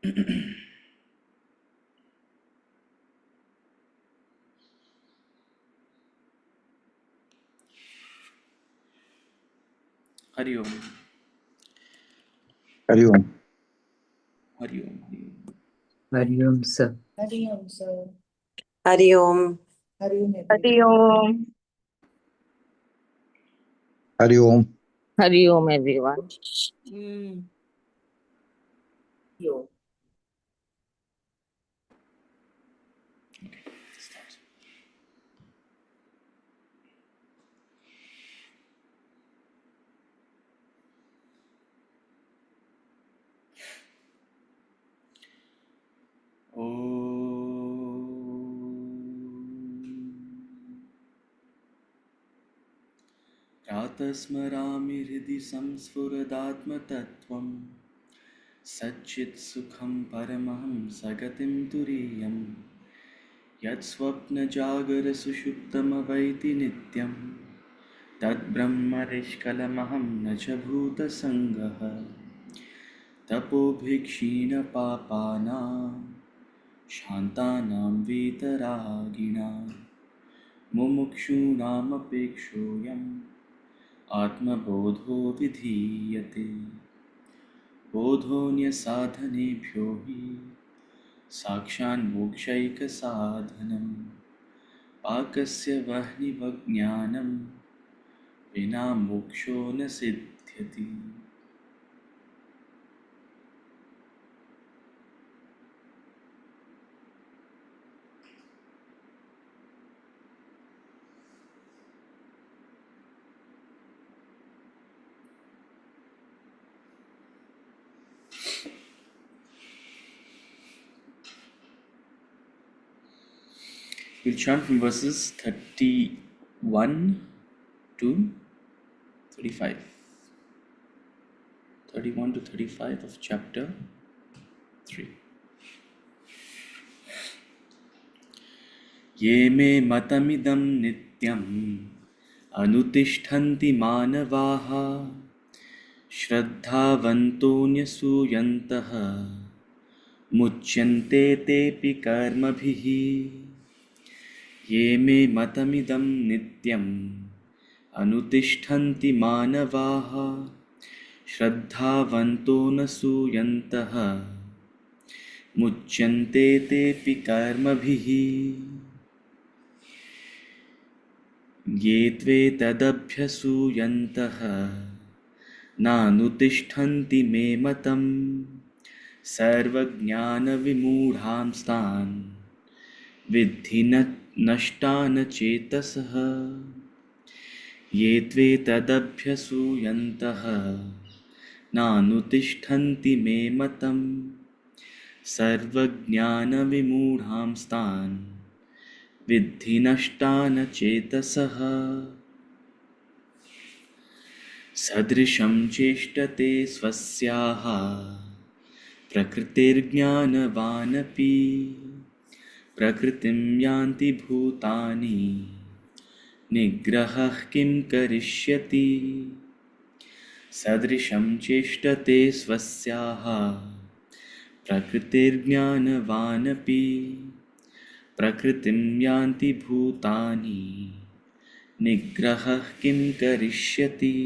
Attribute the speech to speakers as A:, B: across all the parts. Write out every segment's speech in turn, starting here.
A: हरि ओम।
B: हरि ओम।
A: हरि ओम।
C: हरि ओम sir.
D: Hari ओम sir.
E: Hari ओम।
D: हरि ओम
F: हरि ओम।
B: हरि ओम।
F: हरि ओम everyone.
D: यो।
A: प्रातः स्मरामि हृदि संस्फुरदात्मतत्त्वं सच्चित्सुखं परमहं सगतिं तुरीयं यत्स्वप्नजागरसुषुप्तमवैति नित्यं तद्ब्रह्मनिष्कलमहं न च भूतसङ्गः तपोभिक्षीणपापानां शान्तानां वीतरागिणां मुमुक्षूणामपेक्षोऽयम् आत्मबोधो विधीयते। बोधोऽन्यसाधनेभ्यो हि साक्षान्मोक्षैकसाधनं पाकस्य वह्निवज्ञानं विना मोक्षो न सिद्ध्यति। We'll chant from verses 31 to 35. 31 to 35 of chapter 3. ये मे मतमिदं नित्यम् अनुतिष्ठन्ति मानवाः श्रद्धावन्तोऽन्यसूयन्तः मुच्यन्ते तेऽपि कर्मभिः। ये मे मतमिदं नित्यम् अनुतिष्ठन्ति मानवाः श्रद्धावन्तो न सूयन्तः मुच्यन्ते तेऽपि कर्मभिः। ये त्वेतदभ्यसूयन्तः नानुतिष्ठन्ति मे मतम् सर्वज्ञानविमूढांस्तान् विद्धि नष्टान् चेतसः। ये त्वेतदभ्यसूयन्तः नानुतिष्ठन्ति मे मतम् सर्वज्ञानविमूढांस्तान् विद्धि नष्टान् चेतसः। सदृशं चेष्टते स्वस्याः प्रकृतिर्ज्ञानवानपि प्रकृतिं यान्ति भूतानि निग्रहः किं करिष्यति। सदृशं चेष्टते स्वस्याः प्रकृतिर्ज्ञानवानपि प्रकृतिं यान्ति भूतानि निग्रहः किं करिष्यति।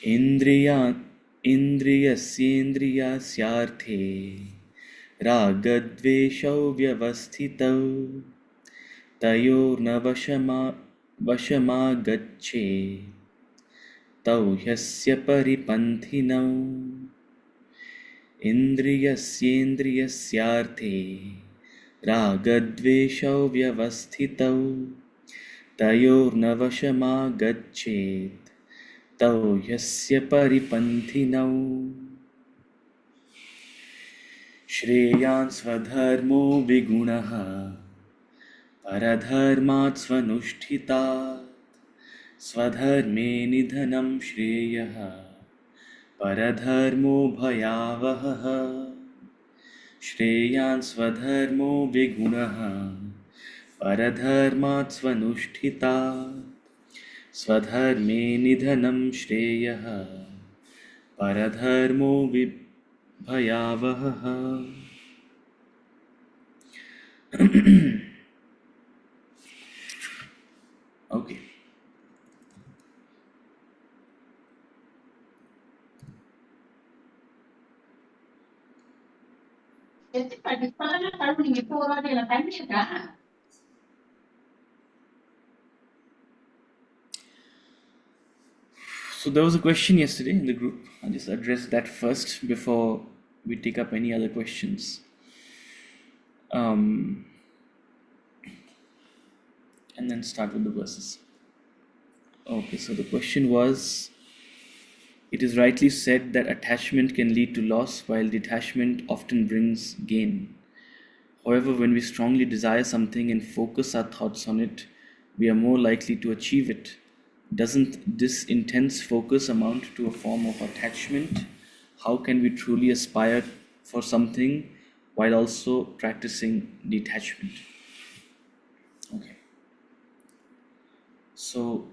A: इन्द्रियस्येन्द्रियस्यार्थे रागद्वेषौ व्यवस्थितौ तयोर्न वशमागच्छे तौ ह्यस्य परिपन्थिनौ। इन्द्रियस्येन्द्रियस्यार्थे रागद्वेषौ व्यवस्थितौ तयोर्न वशमागच्छेत् तौ ह्यस्य परिपन्थिनौ। श्रेयान् स्वधर्मो विगुणः परधर्मात् स्वनुष्ठितात् स्वधर्मे निधनं श्रेयः परधर्मो भयावहः। श्रेयान् स्वधर्मो विगुणः परधर्मात् स्वनुष्ठितात् स्वधर्मे निधनं श्रेयः Paradharmo vibhayavaha. Okay. So there was a question yesterday in the group. I'll just address that first before we take up any other questions. And then start with the verses. Okay, so the question was, it is rightly said that attachment can lead to loss while detachment often brings gain. However, when we strongly desire something and focus our thoughts on it, we are more likely to achieve it. Doesn't this intense focus amount to a form of attachment? How can we truly aspire for something while also practicing detachment? Okay. So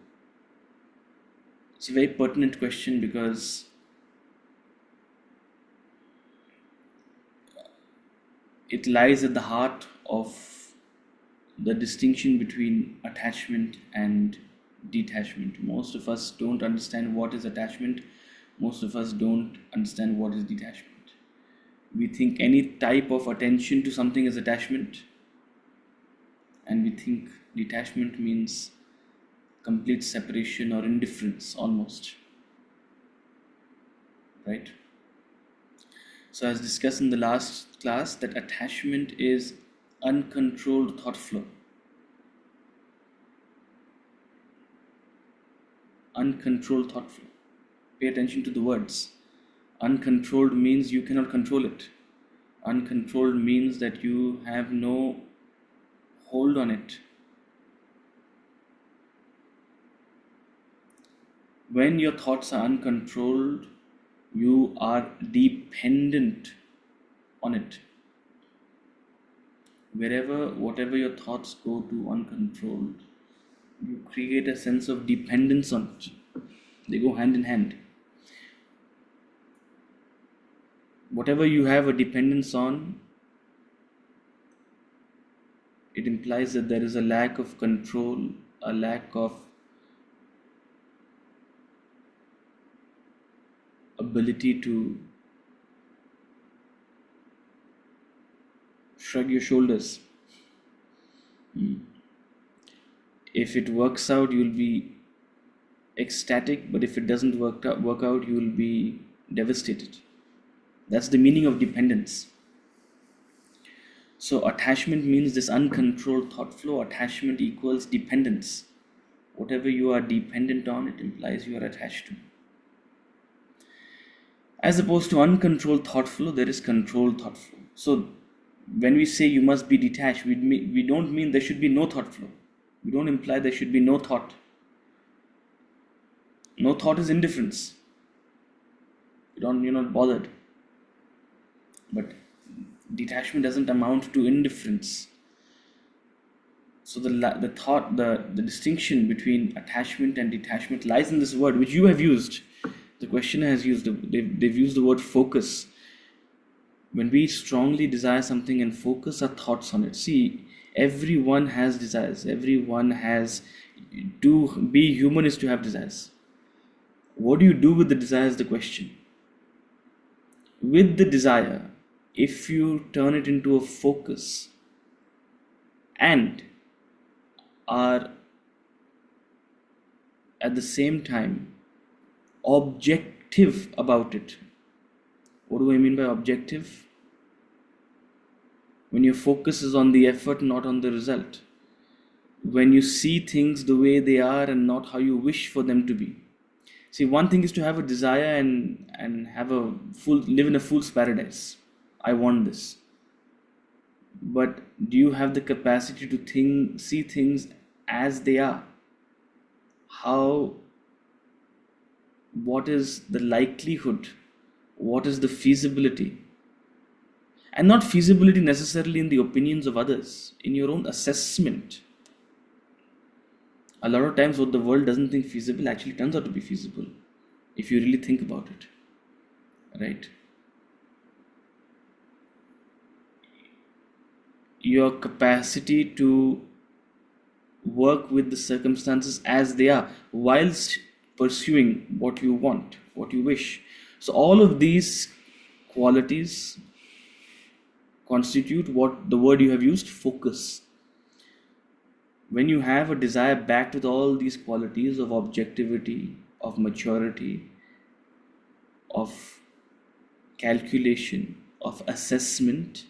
A: it's a very pertinent question because it lies at the heart of the distinction between attachment and detachment. Most of us don't understand what is attachment. Most of us don't understand what is detachment. We think any type of attention to something is attachment, and we think detachment means complete separation or indifference almost. Right? So, as discussed in the last class, that attachment is uncontrolled thought flow. Uncontrolled thought flow. Pay attention to the words. Uncontrolled means you cannot control it. Uncontrolled means that you have no hold on it. When your thoughts are uncontrolled, you are dependent on it. Whatever your thoughts go to uncontrolled, you create a sense of dependence on it. They go hand in hand. Whatever you have a dependence on, it implies that there is a lack of control, a lack of ability to shrug your shoulders. If it works out, you'll be ecstatic, but if it doesn't work out, you will be devastated. That's the meaning of dependence. So attachment means this uncontrolled thought flow. Attachment equals dependence. Whatever you are dependent on, it implies you are attached to. As opposed to uncontrolled thought flow, there is controlled thought flow. So when we say you must be detached, we don't mean there should be no thought flow. We don't imply there should be no thought. No thought is indifference. You're not bothered. But detachment doesn't amount to indifference. So the distinction between attachment and detachment lies in this word, which you have used. The questioner has used. They've used the word focus. When we strongly desire something and focus our thoughts on it. See, everyone has desires. Everyone has. To be human is to have desires. What do you do with the desire is the question. With the desire, if you turn it into a focus and are at the same time objective about it. What do I mean by objective? When your focus is on the effort, not on the result. When you see things the way they are and not how you wish for them to be. See, one thing is to have a desire and live in a fool's paradise. I want this. But do you have the capacity to see things as they are? What is the likelihood? What is the feasibility? And not feasibility necessarily in the opinions of others, in your own assessment. A lot of times what the world doesn't think feasible actually turns out to be feasible, if you really think about it. right? Your capacity to work with the circumstances as they are whilst pursuing what you want, what you wish. So, all of these qualities constitute what the word you have used, focus. When you have a desire backed with all these qualities of objectivity, of maturity, of calculation, of assessment,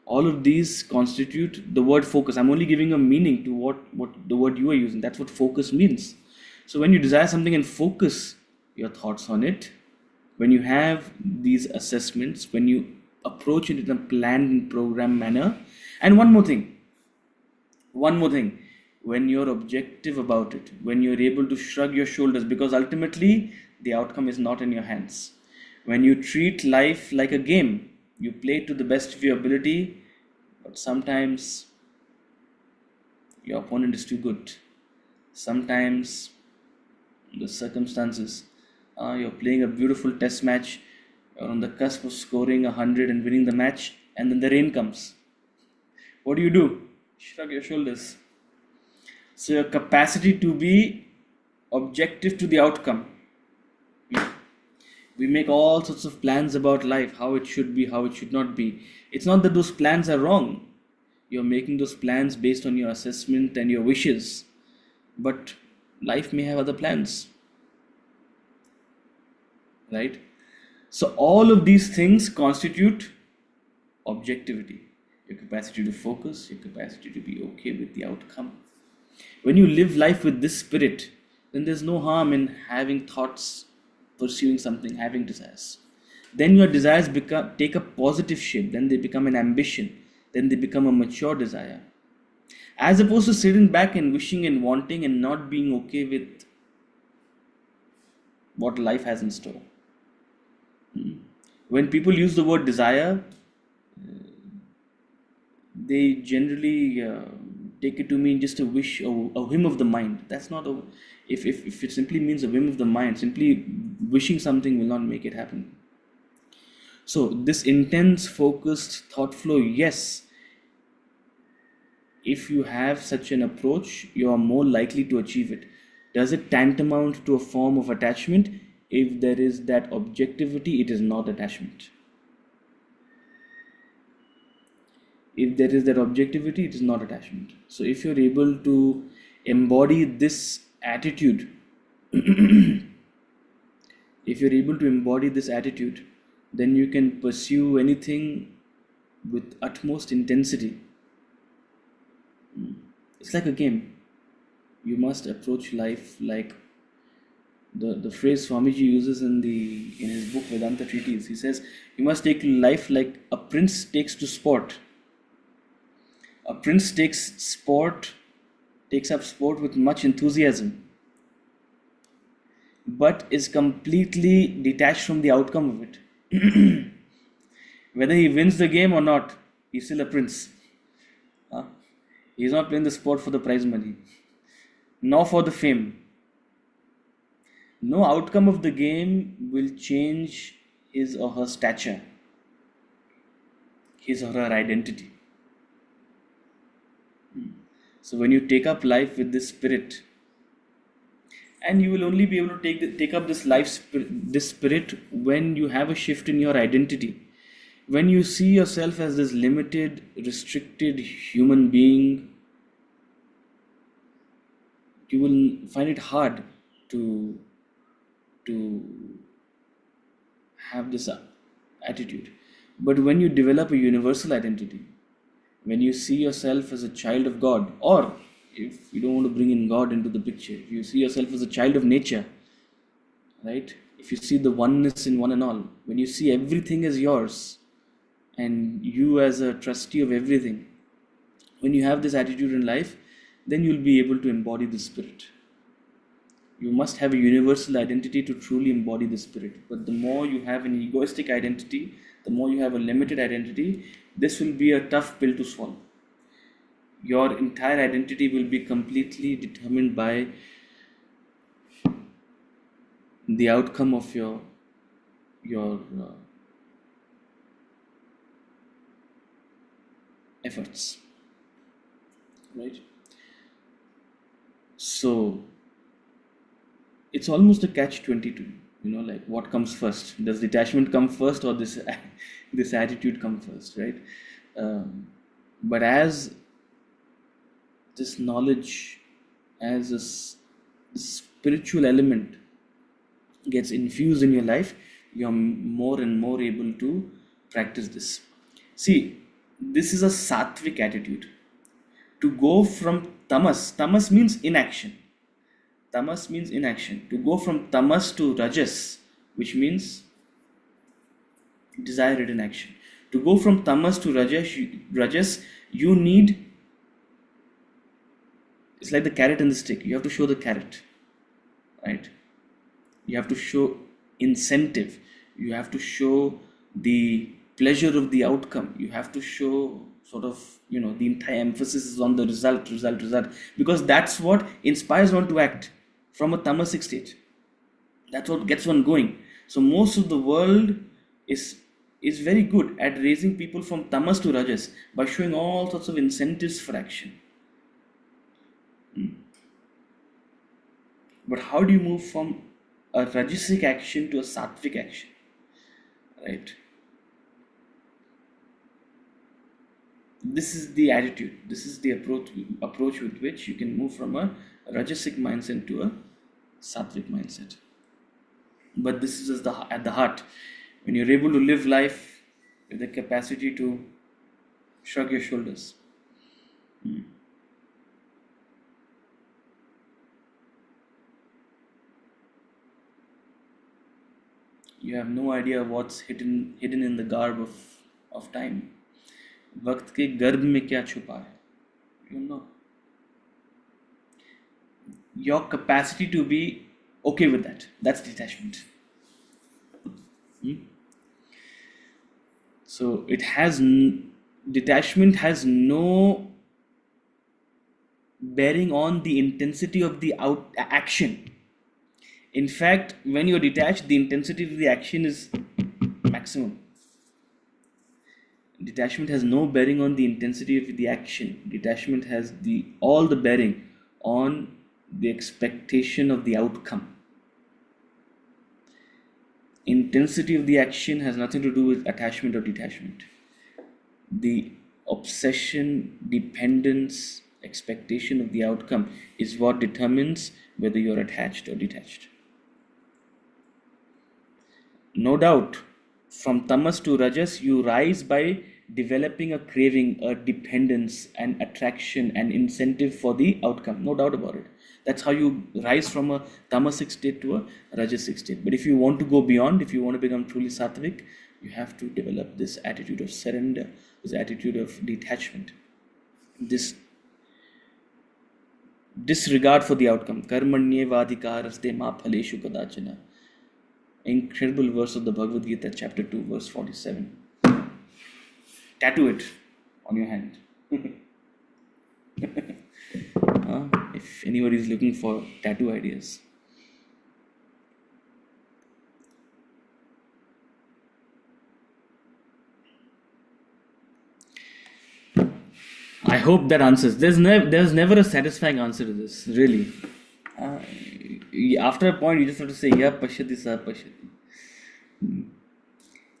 A: all of these constitute the word focus. I'm only giving a meaning to what the word you are using. That's what focus means. So when you desire something and focus your thoughts on it, when you have these assessments, when you approach it in a planned and programmed manner, and one more thing, when you're objective about it, when you're able to shrug your shoulders, because ultimately the outcome is not in your hands. When you treat life like a game, you play to the best of your ability, but sometimes your opponent is too good. Sometimes the circumstances, you're playing a beautiful test match, you're on the cusp of scoring 100 and winning the match, and then the rain comes. What do? Shrug your shoulders. So your capacity to be objective to the outcome. We make all sorts of plans about life, how it should be, how it should not be. It's not that those plans are wrong. You're making those plans based on your assessment and your wishes. But life may have other plans, right? So all of these things constitute objectivity. Your capacity to focus, your capacity to be okay with the outcome. When you live life with this spirit, then there's no harm in having thoughts, pursuing something, having desires. Then your desires take a positive shape, then they become an ambition, then they become a mature desire. As opposed to sitting back and wishing and wanting and not being okay with what life has in store. When people use the word desire, they generally take it to mean just a wish, a whim of the mind. That's not a. If it simply means a whim of the mind, simply wishing something will not make it happen. So this intense, focused thought flow, yes. If you have such an approach, you are more likely to achieve it. Does it tantamount to a form of attachment? If there is that objectivity, it is not attachment. If there is that objectivity, it is not attachment. So if you're able to embody this attitude, then you can pursue anything with utmost intensity. It's like a game. You must approach life like the phrase Swamiji uses in his book Vedanta Treatise. He says you must take life like a prince takes to sport. A prince takes up sport with much enthusiasm, but is completely detached from the outcome of it. Whether he wins the game or not, he's still a prince. He's not playing the sport for the prize money, nor for the fame. No outcome of the game will change his or her stature, his or her identity. So when you take up life with this spirit, and you will only be able to take up this spirit when you have a shift in your identity. When you see yourself as this limited, restricted human being, you will find it hard to have this attitude. But when you develop a universal identity, when you see yourself as a child of God, or if you don't want to bring in God into the picture, if you see yourself as a child of nature, right? If you see the oneness in one and all, when you see everything as yours and you as a trustee of everything, when you have this attitude in life, then you'll be able to embody the spirit. You must have a universal identity to truly embody the spirit. But the more you have an egoistic identity, the more you have a limited identity, this will be a tough pill to swallow. Your entire identity will be completely determined by the outcome of your your efforts, right? So it's almost a catch 22, like what comes first? Does detachment come first, or this this attitude come first, right? But as this knowledge, as spiritual element gets infused in your life, you're more and more able to practice this. See, this is a sattvic attitude. To go from tamas means inaction. Tamas means inaction. To go from tamas to rajas, which means desire ridden action. To go from tamas to rajas, you need, it's like the carrot and the stick. You have to show the carrot, right? You have to show incentive. You have to show the pleasure of the outcome. You have to show sort of, the entire emphasis is on the result, because that's what inspires one to act from a tamasic state. That's what gets one going. So most of the world is very good at raising people from tamas to rajas by showing all sorts of incentives for action. But how do you move from a rajasic action to a sattvic action, right? This is the attitude. This is the approach with which you can move from a rajasic mindset to a sattvic mindset. But this is at the heart. When you're able to live life with the capacity to shrug your shoulders. You have no idea what's hidden in the garb of time. वक्त के गर्भ में क्या छुपा है? You know. Your capacity to be okay with that. That's detachment. So detachment has no bearing on the intensity of the action. In fact, when you're detached, the intensity of the action is maximum. Detachment has no bearing on the intensity of the action. Detachment has all the bearing on the expectation of the outcome. Intensity of the action has nothing to do with attachment or detachment. The obsession, dependence, expectation of the outcome is what determines whether you're attached or detached. No doubt, from tamas to rajas, you rise by developing a craving, a dependence, an attraction, an incentive for the outcome. No doubt about it. That's how you rise from a tamasic state to a rajasic state. But if you want to go beyond, if you want to become truly sattvic, you have to develop this attitude of surrender, this attitude of detachment, this disregard for the outcome. Karmanyevadhikaraste ma phaleshu kadachana. Incredible verse of the Bhagavad Gita, chapter 2, verse 47. Tattoo it on your hand. If anybody is looking for tattoo ideas. I hope that answers. There's never a satisfying answer to this, really. After a point, you just have to say, yeah, pashyati sa pashyati.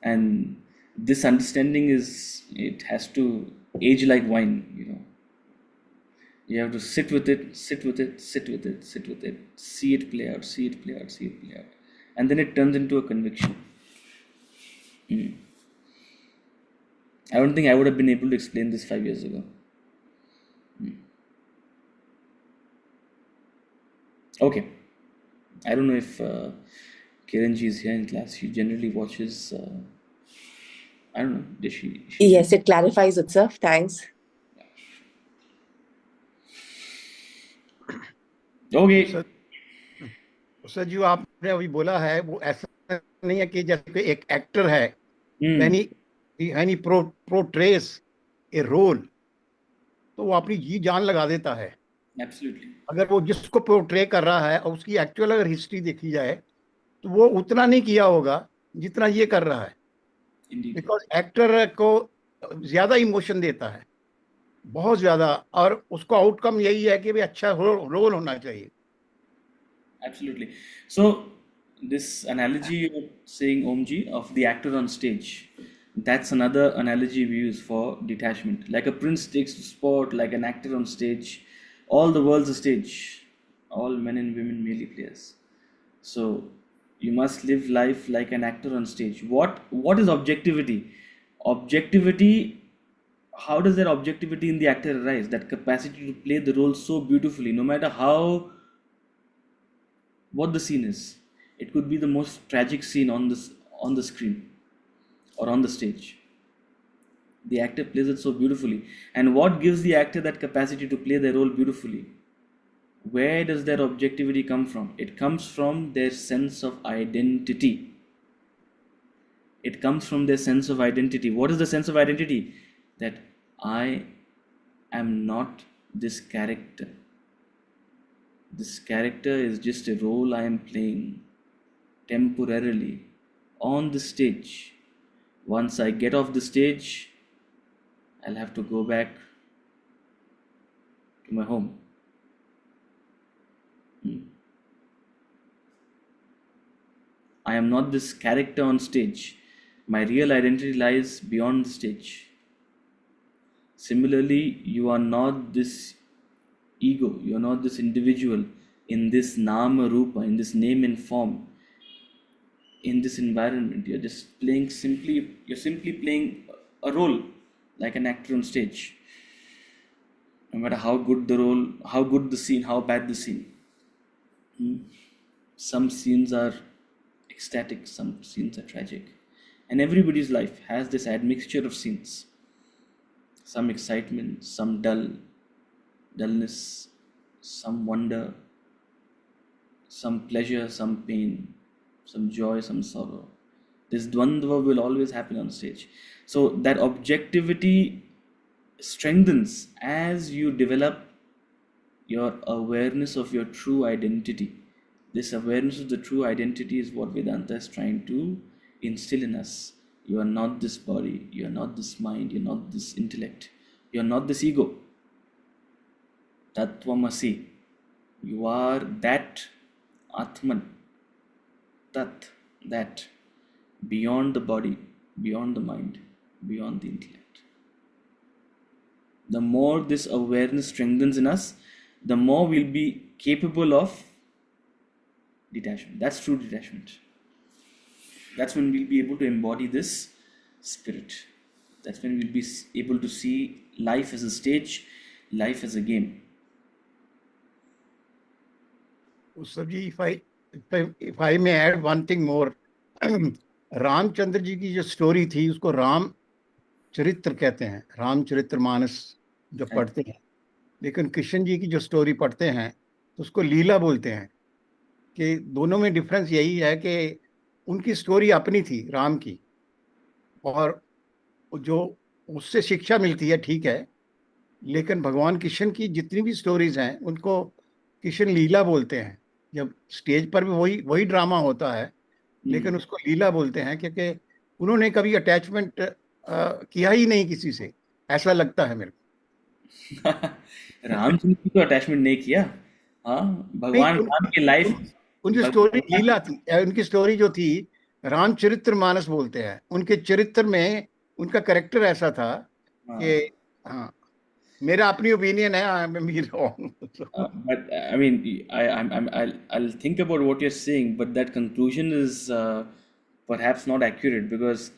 A: And this understanding it has to age like wine, You have to sit with it, see it play out. And then it turns into a conviction. I don't think I would have been able to explain this 5 years ago. Okay. I don't know if Kiranji is here in class. She generally watches. I don't know. Does she?
E: Yes, it clarifies itself. Thanks.
A: Okay.
B: Sir जो आपने अभी बोला है वो ऐसा नहीं है कि जैसे कोई एक एक्टर है when he portrays a role तो वो अपनी जी जान लगा देता है.
A: Absolutely.
B: अगर वो जिसको पोर्ट्रे कर रहा है और उसकी एक्चुअल अगर हिस्ट्री देखी जाए तो वो उतना नहीं किया होगा जितना ये कर रहा है,
A: Indeed.
B: बिकॉज एक्टर को ज्यादा इमोशन देता है, बहुत ज्यादा, और उसको आउटकम यही है कि भाई अच्छा रोल होना चाहिए.
A: Absolutely. So, this analogy you're saying, Omji, of the actor on stage, that's another analogy we use for detachment. Like a prince takes to sport, like an actor on stage, all the world's a stage, all men and women merely players. So, you must live life like an actor on stage. What is objectivity? Objectivity, how does that objectivity in the actor arise? That capacity to play the role so beautifully, no matter how what the scene is. It could be the most tragic scene on the screen or on the stage. The actor plays it so beautifully. And what gives the actor that capacity to play their role beautifully? Where does their objectivity come from? It comes from their sense of identity. It comes from their sense of identity. What is the sense of identity? That I am not this character. This character is just a role I am playing temporarily on the stage. Once I get off the stage, I'll have to go back to my home. I am not this character on stage. My real identity lies beyond the stage. Similarly, you are not this ego, you are not this individual in this nama rupa, in this name and form, in this environment. You're simply playing a role like an actor on stage. No matter how good the role, how good the scene, how bad the scene. Some scenes are ecstatic, some scenes are tragic. And everybody's life has this admixture of scenes. Some excitement, some dullness, some wonder, some pleasure, some pain, some joy, some sorrow. This dvandva will always happen on stage. So that objectivity strengthens as you develop your awareness of your true identity. This awareness of the true identity is what Vedanta is trying to instill in us. You are not this body, you are not this mind, you're not this intellect, you are not this ego. Tattvamasi. You are that Atman, Tat, that, beyond the body, beyond the mind, beyond the intellect. The more this awareness strengthens in us, the more we'll be capable of detachment. That's true detachment. That's when we'll be able to embody this spirit. That's when we'll be able to see life as a stage, life as a game.
B: Usavji, if I may add one thing more, Ramchandra ji की जो story थी उसको राम चरित्र कहते हैं, रामचरित्र मानस जो पढ़ते हैं, लेकिन कृष्ण जी की जो स्टोरी पढ़ते हैं तो उसको लीला बोलते हैं. कि दोनों में डिफरेंस यही है कि उनकी स्टोरी अपनी थी राम की, और जो उससे शिक्षा मिलती है ठीक है, लेकिन भगवान कृष्ण की जितनी भी स्टोरीज हैं उनको कृष्ण लीला बोलते हैं. जब स्टेज पर भी वही ड्रामा होता है, लेकिन उसको लीला बोलते हैं क्योंकि उन्होंने कभी अटैचमेंट किया ही नहीं किसी से, ऐसा लगता है मेरे को.
A: रामचंद्र जी तो अटैचमेंट नहीं किया. हाँ, भगवान राम की लाइफ,
B: उनकी स्टोरी लीला थी. उनकी स्टोरी जो थी रामचरित्र मानस बोलते हैं. उनके चरित्र में उनका कैरेक्टर ऐसा था कि हाँ, मेरा अपनी ओपिनियन है, I am wrong.
A: but I mean, I'll think about what you're saying, but that conclusion is perhaps not accurate, because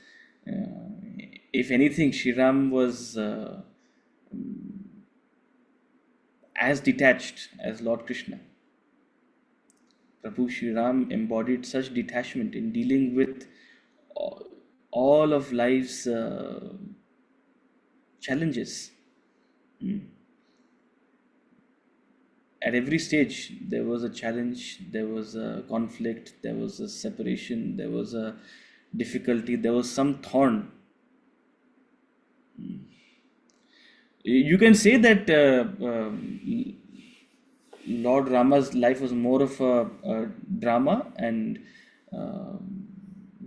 A: if anything, Shriram was as detached as Lord Krishna. Prabhu Shriram embodied such detachment in dealing with all of life's challenges. At every stage, there was a challenge, there was a conflict, there was a separation, there was a difficulty, there was some thorn. You can say that Lord Rama's life was more of a drama, and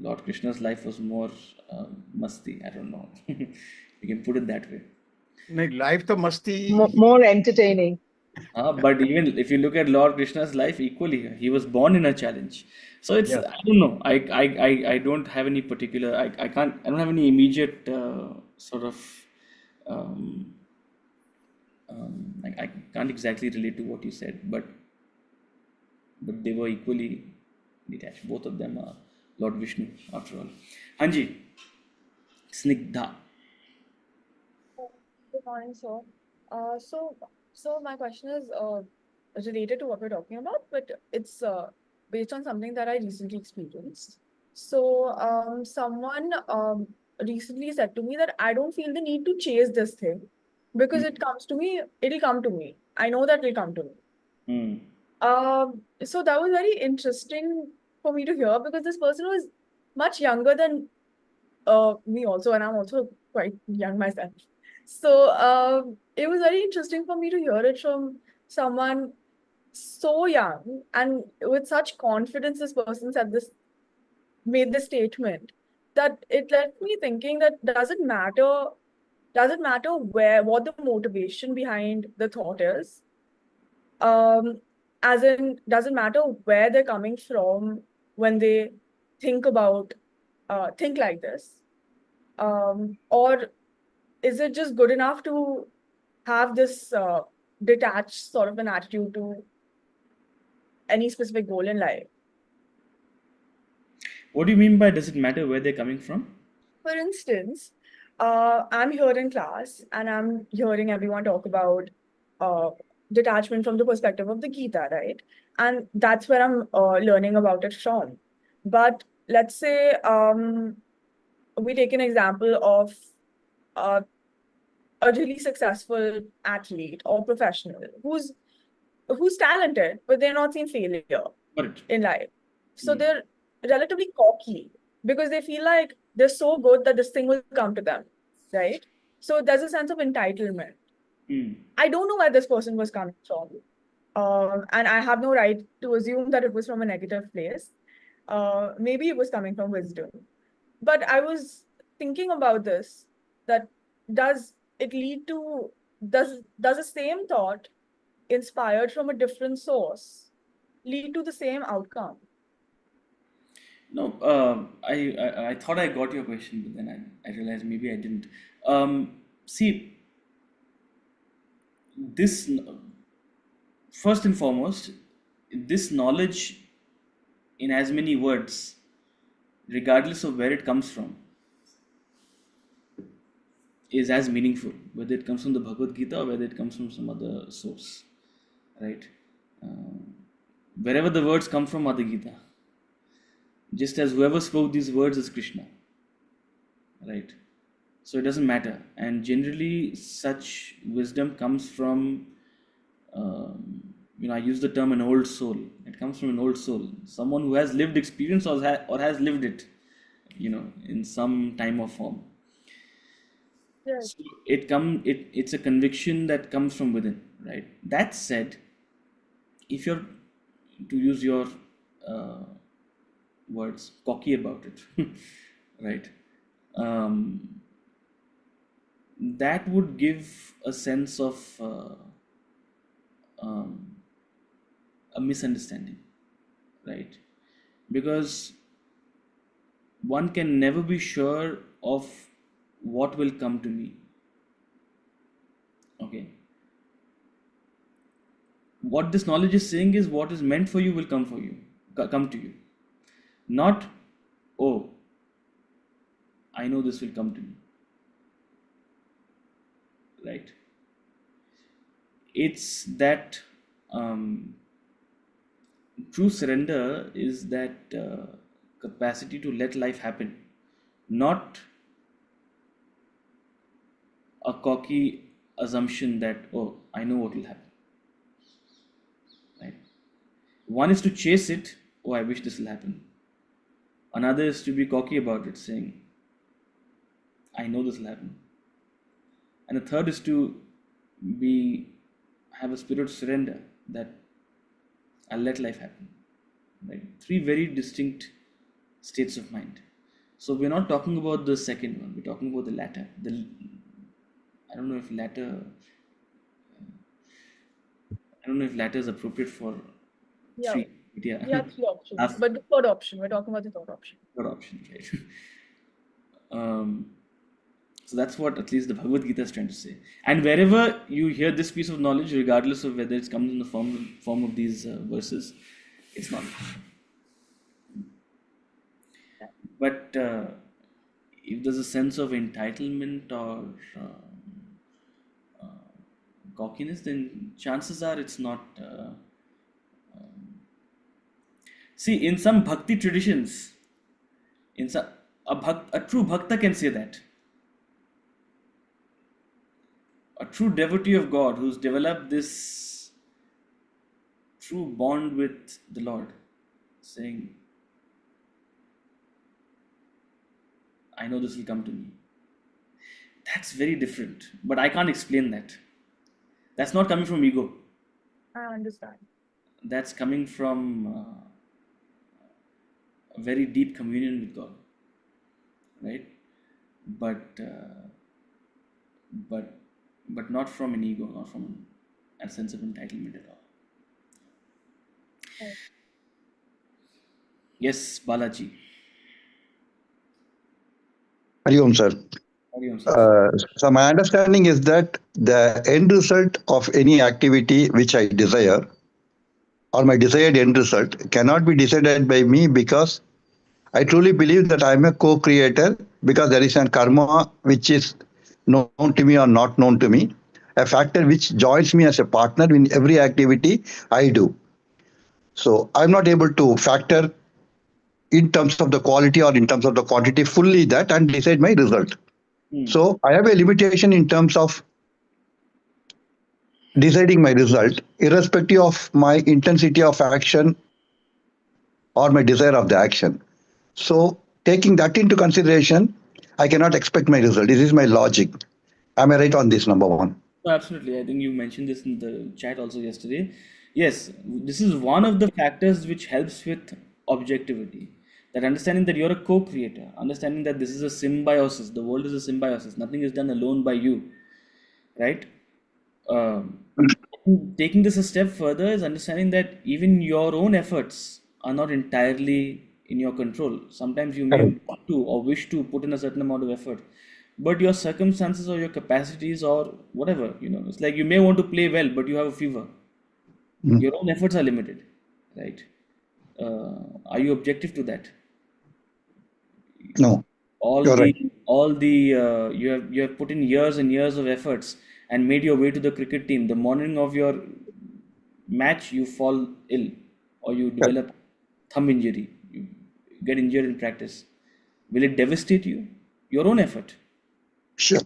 A: Lord Krishna's life was more masti. I don't know. You can put it that way.
B: नहीं life तो मस्ती
F: More entertaining.
A: But even if you look at Lord Krishna's life, equally, he was born in a challenge. So it's,
B: Yes.
A: I don't know. I don't have any particular, I don't have any immediate sort of, um, I can't exactly relate to what you said, but they were equally detached. Both of them are Lord Vishnu, after all. Hanji, Snigdha.
G: Good morning, sir. So my question is related to what we're talking about, but it's based on something that I recently experienced. So someone recently said to me that I don't feel the need to chase this thing because it comes to me, it'll come to me. I know that it'll come to me.
A: Hmm.
G: So that was very interesting for me to hear because this person was much younger than me also, and I'm also quite young myself. So it was very interesting for me to hear it from someone so young and with such confidence. This person said this, made this statement that it left me thinking that does it matter where what the motivation behind the thought is? As in, does it matter where they're coming from when they think about think like this? Or is it just good enough to have this detached sort of an attitude to any specific goal in life?
A: What do you mean by does it matter where they're coming from?
G: For instance, I'm here in class and I'm hearing everyone talk about uh, detachment from the perspective of the Gita, right? And that's where I'm learning about it from. But let's say we take an example of uh, a really successful athlete or professional who's talented, but they're not seeing failure
A: Got it.
G: in life. So
A: Hmm.
G: they're relatively cocky because they feel like they're so good that this thing will come to them, right? So there's a sense of entitlement.
A: Hmm.
G: I don't know where this person was coming from. And I have no right to assume that it was from a negative place. Maybe it was coming from wisdom. But I was thinking about this, that does it lead to, does the same thought inspired from a different source lead to the same outcome?
A: No, I thought I got your question, but then I realized maybe I didn't. See, this first and foremost, this knowledge in as many words, regardless of where it comes from, is as meaningful, whether it comes from the Bhagavad Gita or whether it comes from some other source, right? Uh, Wherever the words come from are the Gita, just as whoever spoke these words is Krishna, right? So it doesn't matter. And generally, such wisdom comes from, I use the term an old soul. It comes from an old soul, someone who has lived experience or has lived it, in some time or form.
G: Yes.
A: So it's a conviction that comes from within, right? That said, if you're to use your uh, words, cocky about it, right? Um, that would give a sense of um, a misunderstanding, right? Because one can never be sure of what will come to me. Okay. What this knowledge is saying is what is meant for you will come for you, come to you. Not, oh, I know this will come to me, right? It's that true surrender is that capacity to let life happen, not a cocky assumption that, oh, I know what will happen, right? One is to chase it, oh, I wish this will happen. Another is to be cocky about it, saying, I know this will happen. And the third is to be have a spirit of surrender that I'll let life happen. Right? Three very distinct states of mind. So we're not talking about the second one. We're talking about the latter. I don't know if latter is appropriate for
G: Yeah.
A: three. But yeah,
G: Yeah, three options.
A: I've-
G: But the third option, we're talking about the third option.
A: third option, right? So that's what at least the Bhagavad Gita is trying to say. And wherever you hear this piece of knowledge, regardless of whether it comes in the form of these verses, it's knowledge. But if there's a sense of entitlement or cockiness, then chances are it's not. See, in some bhakti traditions, a true bhakta can say that. A true devotee of God who's developed this true bond with the Lord, saying, I know this will come to me. That's very different, but I can't explain that. That's not coming from ego.
G: I understand.
A: That's coming from a very deep communion with God, right? But not from an ego, not from a sense of entitlement at all.
G: Okay.
A: Yes, Balaji.
B: Hari Om, sir.
A: Hari Om, sir.
B: So my understanding is that the end result of any activity which I desire, or my desired end result, cannot be decided by me, because I truly believe that I am a co-creator, because there is a karma which is known to me or not known to me, a factor which joins me as a partner in every activity I do. So I'm not able to factor in terms of the quality or in terms of the quantity fully that and decide my result. So I have a limitation in terms of deciding my result, irrespective of my intensity of action or my desire of the action. So taking that into consideration, I cannot expect my result. This is my logic. Am I right on this, number one?
A: No, absolutely. I think you mentioned this in the chat also yesterday. Yes, this is one of the factors which helps with objectivity. That understanding that you're a co-creator, understanding that this is a symbiosis, the world is a symbiosis, nothing is done alone by you, right? Taking this a step further is understanding that even your own efforts are not entirely in your control. Sometimes you may want to or wish to put in a certain amount of effort, but your circumstances or your capacities or whatever, it's like you may want to play well, but you have a fever. Your own efforts are limited, right? Are you objective to that?
B: No.
A: You have put in years and years of efforts and made your way to the cricket team. The morning of your match, you fall ill or you develop thumb injury. You get injured in practice. Will it devastate you? Your own effort.
B: Sure.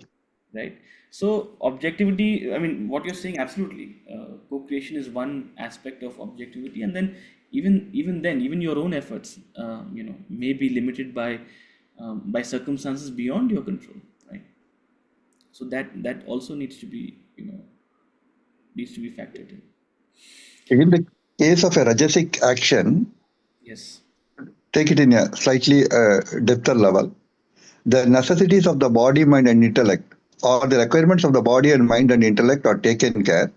A: Right. So objectivity, I mean, what you're saying, absolutely. Co-creation is one aspect of objectivity, and then even your own efforts, may be limited by circumstances beyond your control, right? So that also needs to be factored in.
B: In the case of a rajasic action,
A: Yes.
B: take it in a slightly depther level. The necessities of the body, mind, and intellect, or the requirements of the body and mind and intellect are taken care,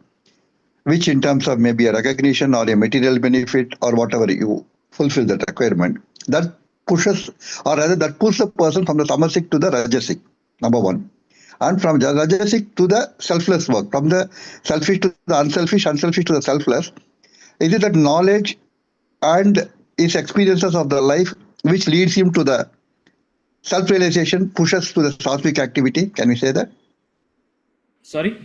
B: which in terms of maybe a recognition or a material benefit or whatever, you fulfill that requirement. That pushes, or rather that pulls the person from the tamasic to the rajasic, number one. And from the rajasic to the selfless work, from the selfish to the unselfish to the selfless. Is it that knowledge and his experiences of the life which leads him to the self-realization, pushes to the sattvic activity? Can we say that?
A: Sorry,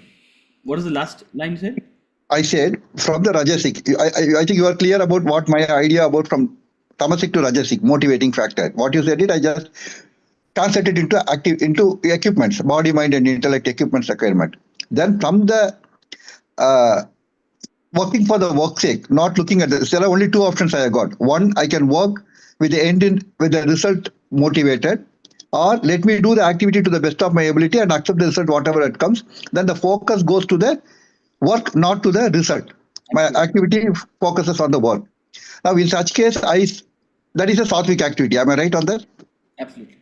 A: what is the last line you said?
B: I said from the rajasic. I think you are clear about what my idea about from tamasic to rajasic motivating factor. What you said, I just translated into equipments, body, mind, and intellect equipments requirement. Then from the working for the work's sake, not looking at this, there are only two options I have got. One, I can work with the result motivated, or let me do the activity to the best of my ability and accept the result whatever it comes. Then the focus goes to the work, not to the result. My activity focuses on the work. Now, in such case, that is a sattvic activity. Am I right on that?
A: Absolutely.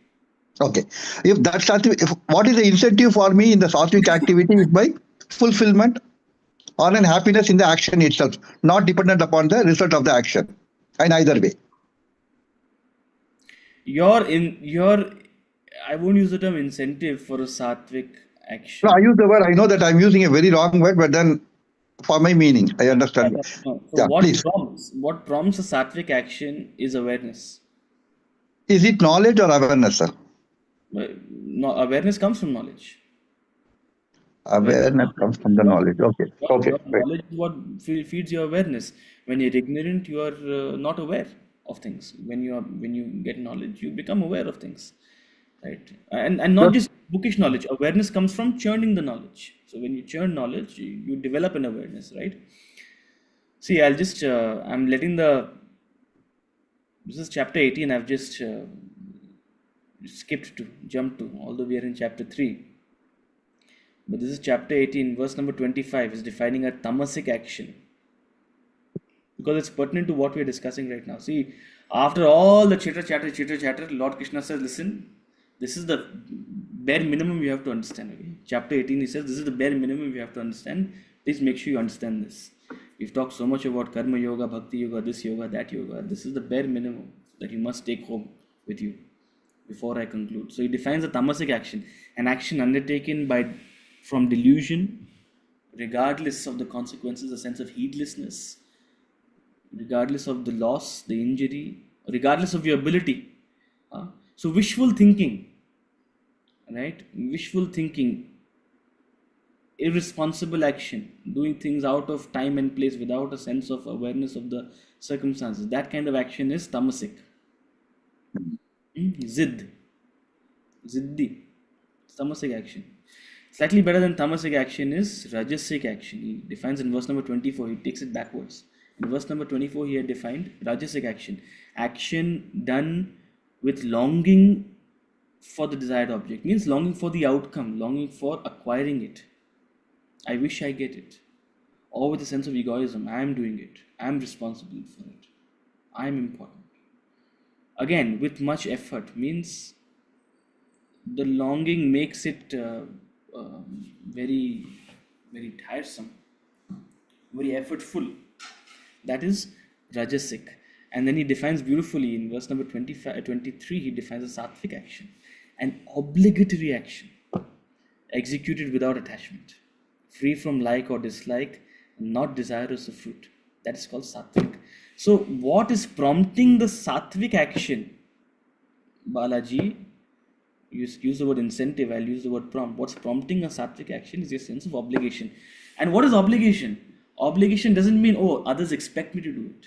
H: Okay. If that what is the incentive for me in the sattvic activity is by fulfillment or an happiness in the action itself, not dependent upon the result of the action. In either way.
A: I won't use the term incentive for a sattvic
H: No,
A: action.
H: I use the word. I know that I'm using a very wrong word, but then for my meaning, I understand.
A: No. So
H: Yeah, please.
A: what prompts a sattvic action is awareness.
H: Is it knowledge or awareness, sir?
A: No, awareness comes from knowledge.
H: Awareness comes from the knowledge. Okay. Okay.
A: Your
H: Right.
A: knowledge is what feeds your awareness. When you're ignorant, you are not aware of things. When you get knowledge, you become aware of things, right? And not just bookish knowledge. Awareness comes from churning the knowledge. So when you churn knowledge, you develop an awareness, right? See, I'm letting this is chapter 18. I've just jumped to, although we are in chapter 3. But this is chapter 18, verse number 25 is defining a tamasic action. Because it's pertinent to what we are discussing right now. See, after all the chitter chatter, Lord Krishna says, listen, this is the bare minimum you have to understand. Okay? Chapter 18, he says, this is the bare minimum you have to understand. Please make sure you understand this. We've talked so much about karma yoga, bhakti yoga, this yoga, that yoga. This is the bare minimum that you must take home with you before I conclude. So he defines a tamasic action, an action undertaken from delusion, regardless of the consequences, a sense of heedlessness, regardless of the loss, the injury, regardless of your ability. So wishful thinking, right? Wishful thinking, irresponsible action, doing things out of time and place without a sense of awareness of the circumstances. That kind of action is tamasic. Ziddi, tamasic action. Slightly better than tamasic action is rajasic action. He defines in verse number 24, he takes it backwards. In verse number 24, he had defined rajasic action. Action done with longing for the desired object. Means longing for the outcome, longing for acquiring it. I wish I get it. Or with a sense of egoism, I am doing it. I am responsible for it. I am important. Again, with much effort, means the longing makes it very, very tiresome, very effortful. That is rajasic. And then he defines beautifully in verse number 23, he defines a sattvic action, an obligatory action executed without attachment, free from like or dislike, not desirous of fruit. That is called sattvic. So what is prompting the sattvic action? Balaji, use the word incentive, I'll use the word prompt. What's prompting a sattvic action is your sense of obligation. And what is obligation? Obligation doesn't mean, oh, others expect me to do it.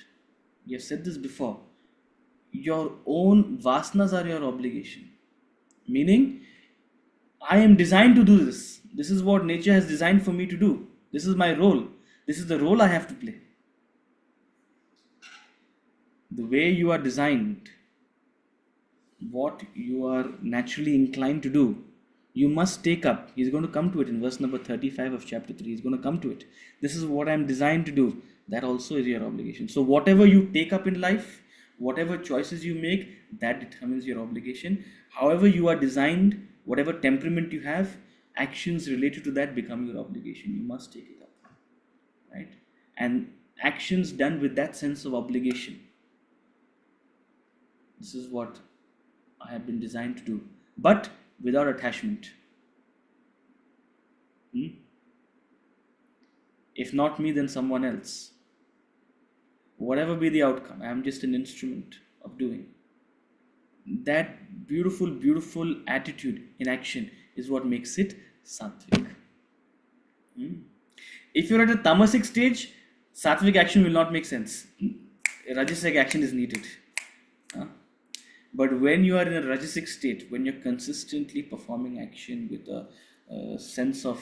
A: We have said this before. Your own vasanas are your obligation. Meaning, I am designed to do this. This is what nature has designed for me to do. This is my role. This is the role I have to play. The way you are designed, what you are naturally inclined to do, you must take up. He's going to come to it in verse number 35 of chapter 3. He's going to come to it. This is what I'm designed to do. That also is your obligation. So whatever you take up in life, whatever choices you make, that determines your obligation. However you are designed, whatever temperament you have, actions related to that become your obligation. You must take it up, right? And actions done with that sense of obligation. This is what I have been designed to do, but without attachment. If not me, then someone else. Whatever be the outcome, I am just an instrument of doing. That beautiful, beautiful attitude in action is what makes it sattvic. If you're at a tamasic stage, sattvic action will not make sense. Rajasic action is needed. But when you are in a rajasic state, when you're consistently performing action with a sense of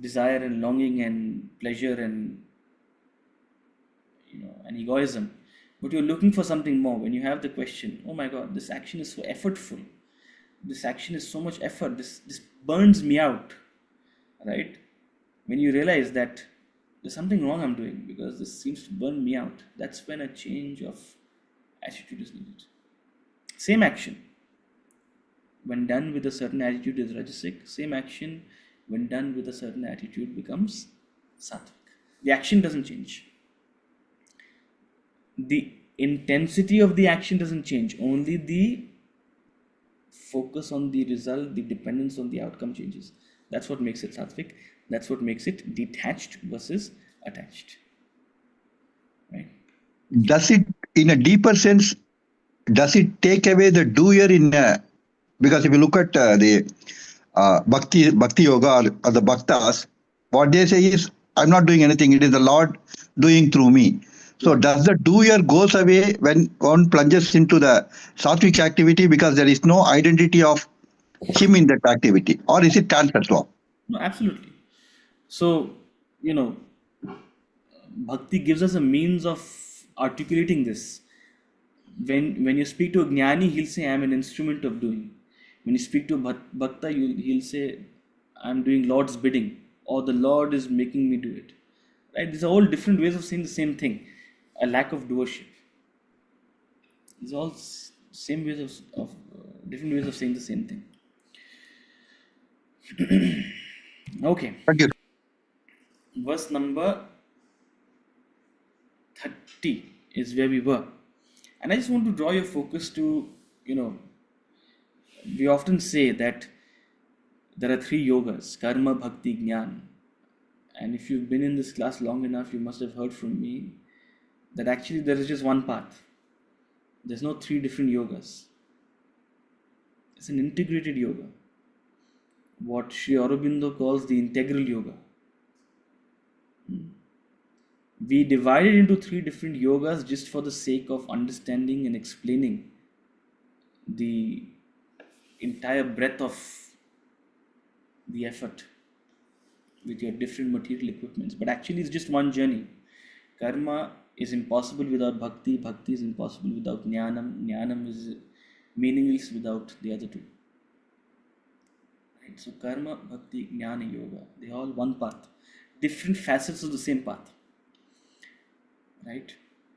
A: desire and longing and pleasure and and egoism, but you're looking for something more, when you have the question, oh my God, this action is so effortful, this action is so much effort, this burns me out, right? When you realize that there's something wrong I'm doing because this seems to burn me out, that's when a change of attitude is needed. Same action, when done with a certain attitude, is Rajasic. Same action, when done with a certain attitude, becomes Sattvic. The action doesn't change. The intensity of the action doesn't change. Only the focus on the result, the dependence on the outcome changes. That's what makes it Sattvic. That's what makes it detached versus attached. Right?
H: Does it, in a deeper sense, does it take away the doer in a, because if you look at the bhakti yoga or the bhaktas, what they say is, I'm not doing anything, it is the Lord doing through me. So does the doer goes away when one plunges into the sattvic activity because there is no identity of him in that activity, or is it transfer swap?
A: No, absolutely. So, bhakti gives us a means of articulating this. When you speak to a jnani, he'll say, I'm an instrument of doing. When you speak to a bhakta, he'll say, I'm doing Lord's bidding, or the Lord is making me do it. Right? These are all different ways of saying the same thing. A lack of doership. These are all same ways of different ways of saying the same thing. Okay.
H: Thank you.
A: Verse number 30 is where we were. And I just want to draw your focus to, we often say that there are 3 yogas, karma, bhakti, jnana. And if you've been in this class long enough, you must have heard from me that actually there is just one path. There's no 3 different yogas. It's an integrated yoga. What Sri Aurobindo calls the integral yoga. We divided into 3 different yogas just for the sake of understanding and explaining the entire breadth of the effort with your different material equipments. But actually it's just one journey. Karma is impossible without bhakti. Bhakti is impossible without jnanam. Jnanam is meaningless without the other 2. Right? So karma, bhakti, jnana, yoga, they are all one path. Different facets of the same path. Right?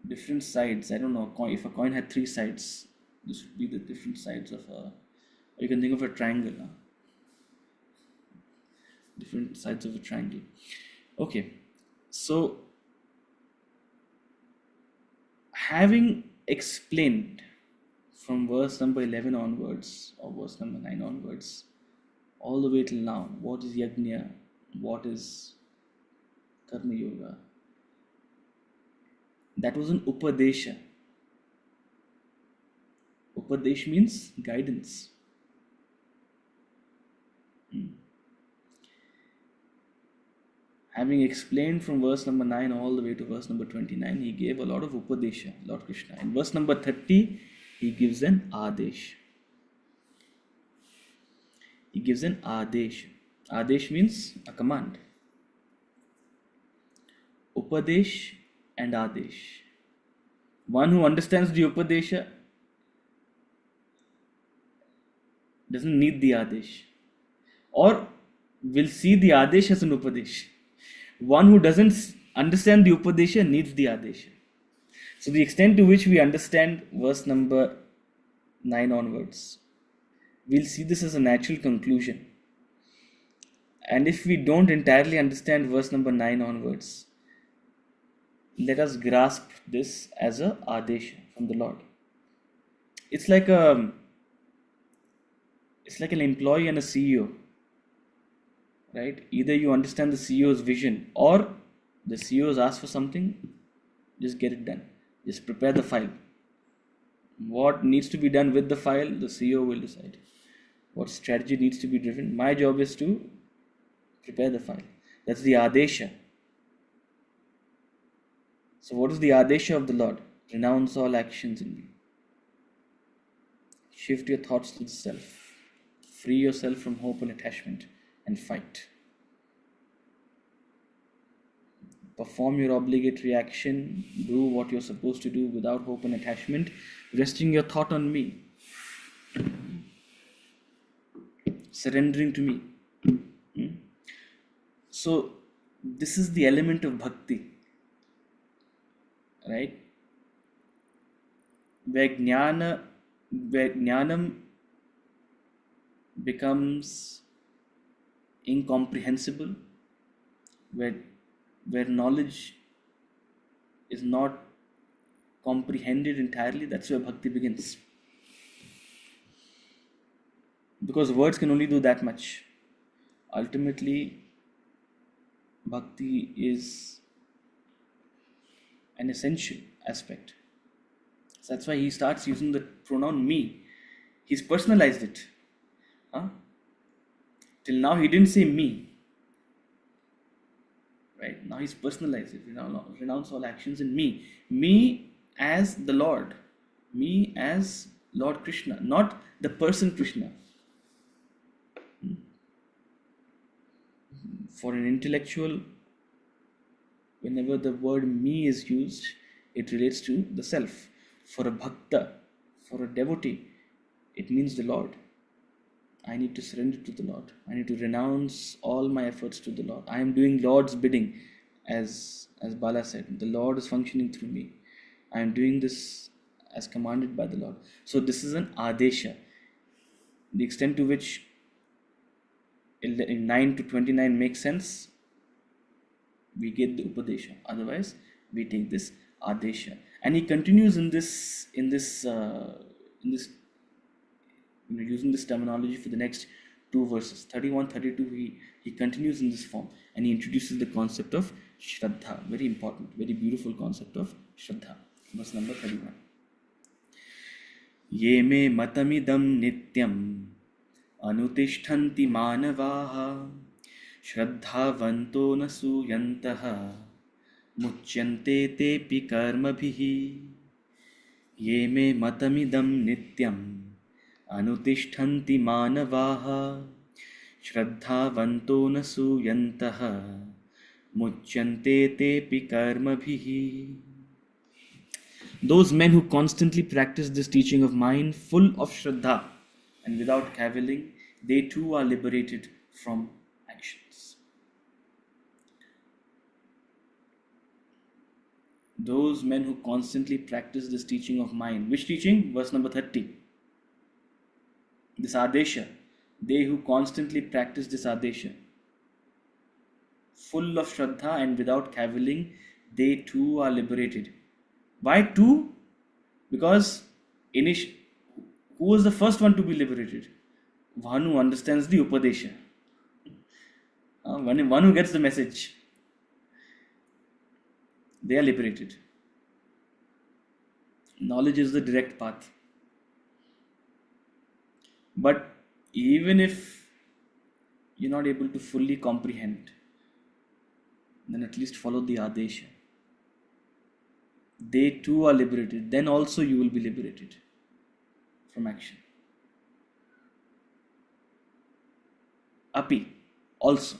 A: Different sides. I don't know, if a coin had 3 sides, this would be the different sides of you can think of a triangle. Different sides of a triangle. Okay. So, having explained from verse number 11 onwards, or verse number 9 onwards, all the way till now, what is yajna, what is karma yoga, that was an upadesha. Upadesh means guidance. Having explained from verse number 9 all the way to verse number 29, he gave a lot of upadesha, Lord Krishna. In verse number 30, he gives an adesh. He gives an adesh. Adesh means a command. Upadesh and adesh. One who understands the upadesha doesn't need the adesh, or will see the adesh as an upadesh. One who doesn't understand the upadesha needs the adesha. So the extent to which we understand verse number 9 onwards, we'll see this as a natural conclusion. And if we don't entirely understand verse number 9 onwards, let us grasp this as a adesha from the Lord. It's like an employee and a CEO. Right? Either you understand the CEO's vision, or the CEO's asked for something, just get it done. Just prepare the file. What needs to be done with the file, the CEO will decide. What strategy needs to be driven. My job is to prepare the file. That's the adesha. So what is the adesha of the Lord? Renounce all actions in me. Shift your thoughts to the self. Free yourself from hope and attachment, and fight. Perform your obligatory action, do what you're supposed to do without hope and attachment, resting your thought on me, surrendering to me. So this is the element of bhakti, right? Where jnana where jnanam becomes incomprehensible, where knowledge is not comprehended entirely, that's where bhakti begins. Because words can only do that much. Ultimately, bhakti is an essential aspect. So that's why he starts using the pronoun me. He's personalized it. Huh? Till now, he didn't say me. Right? Now he's personalized it. Renounce all actions in me. Me as the Lord. Me as Lord Krishna, not the person Krishna. For an intellectual, whenever the word me is used, it relates to the self. For a bhakta, for a devotee, it means the Lord. I need to surrender to the Lord. I need to renounce all my efforts to the Lord. I am doing Lord's bidding, as Bala said. The Lord is functioning through me. I am doing this as commanded by the Lord. So this is an adesha. The extent to which in 9 to 29 makes sense, we get the upadesha. Otherwise, we take this adesha. And he continues in this using this terminology for the next two verses, 31, 32. He continues in this form, and he introduces the concept of Shraddha. Very important, very beautiful concept of Shraddha. Verse number 31. Ye me matamidam nityam अनुतिष्ठन्ति मानवाः श्रद्धावन्तो न सूयन्तः मुच्यन्ते तेऽपि कर्मभिः ये मे मतमिदं नित्यम् अनुतिष्ठन्ति मानवाः श्रद्धावन्तो न सूयन्तः मुच्यन्ते तेऽपि कर्मभिः. Those men who constantly practice this teaching of mine, full of Shraddha and without cavilling, they too are liberated from actions. Those men who constantly practice this teaching of mine. Which teaching? Verse number 30. This adesha. They who constantly practice this adesha, full of Shraddha and without cavilling, they too are liberated. Why two? Because who was the first one to be liberated? One who understands the Upadesha. One who gets the message. They are liberated. Knowledge is the direct path. But even if you're not able to fully comprehend, then at least follow the Adesha. They too are liberated. Then also you will be liberated from action. Api, also.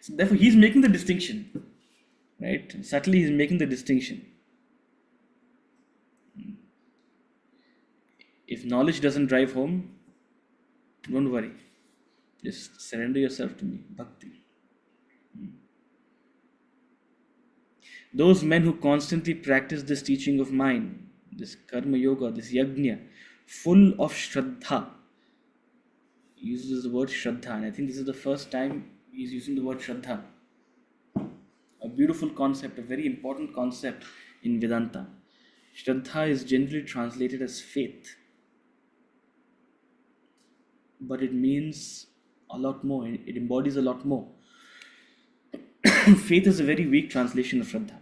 A: So therefore, he's making the distinction, right? Subtly, he's making the distinction. If knowledge doesn't drive home, don't worry. Just surrender yourself to me, bhakti. Those men who constantly practice this teaching of mine, this karma yoga, this yajna, full of Shraddha. He uses the word Shraddha, and I think this is the first time he's using the word Shraddha. A beautiful concept, a very important concept in Vedanta. Shraddha is generally translated as faith, but it means a lot more, it embodies a lot more. Faith is a very weak translation of Shraddha.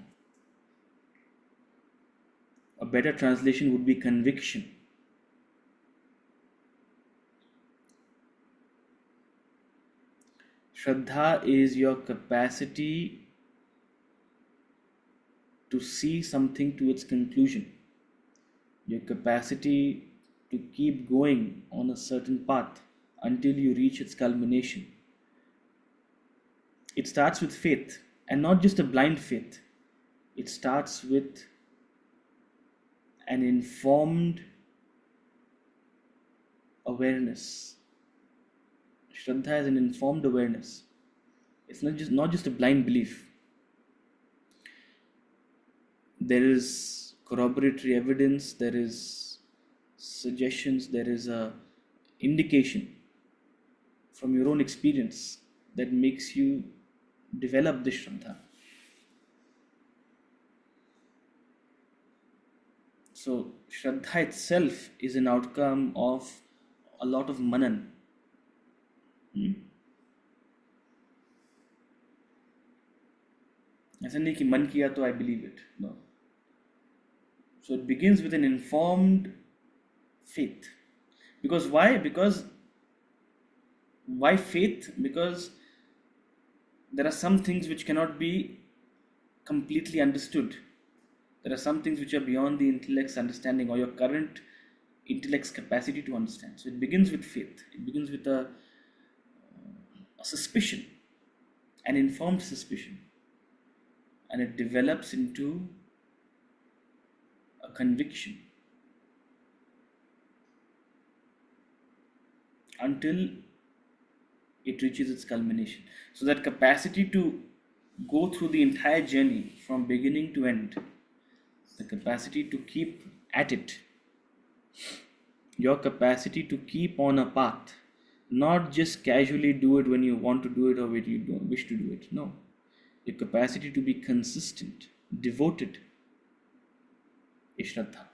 A: A better translation would be conviction. Shraddha is your capacity to see something to its conclusion, your capacity to keep going on a certain path until you reach its culmination. It starts with faith, and not just a blind faith. It starts with an informed awareness. Shraddha is an informed awareness. It's not just a blind belief. There is corroboratory evidence, there is suggestions, there is a indication from your own experience that makes you develop this Shraddha. So Shraddha itself is an outcome of a lot of manan. ऐसा नहीं कि मन किया तो I believe it. No. So it begins with an informed faith. Because why? Because why faith? Because there are some things which cannot be completely understood. There are some things which are beyond the intellect's understanding or your current intellect's capacity to understand. So it begins with faith. It begins with a suspicion, an informed suspicion, and it develops into a conviction until it reaches its culmination. So that capacity to go through the entire journey from beginning to end, the capacity to keep at it, your capacity to keep on a path, not just casually do it when you want to do it or when you don't wish to do it. No, your capacity to be consistent, devoted is Shraddha.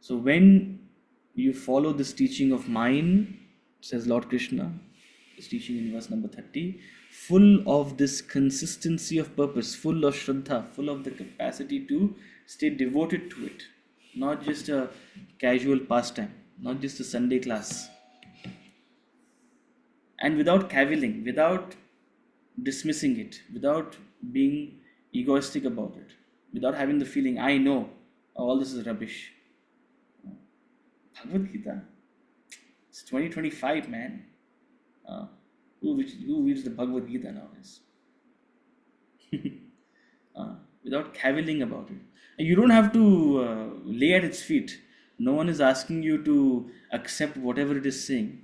A: So when you follow this teaching of mine, says Lord Krishna, this teaching in verse number 30, full of this consistency of purpose, full of Shraddha, full of the capacity to stay devoted to it, not just a casual pastime, not just a Sunday class, and without cavilling, without dismissing it, without being egoistic about it, without having the feeling, I know all this is rubbish. Bhagavad Gita, it's 2025, man. Who reads the Bhagavad Gita nowadays? Without cavilling about it. And you don't have to lay at its feet. No one is asking you to accept whatever it is saying.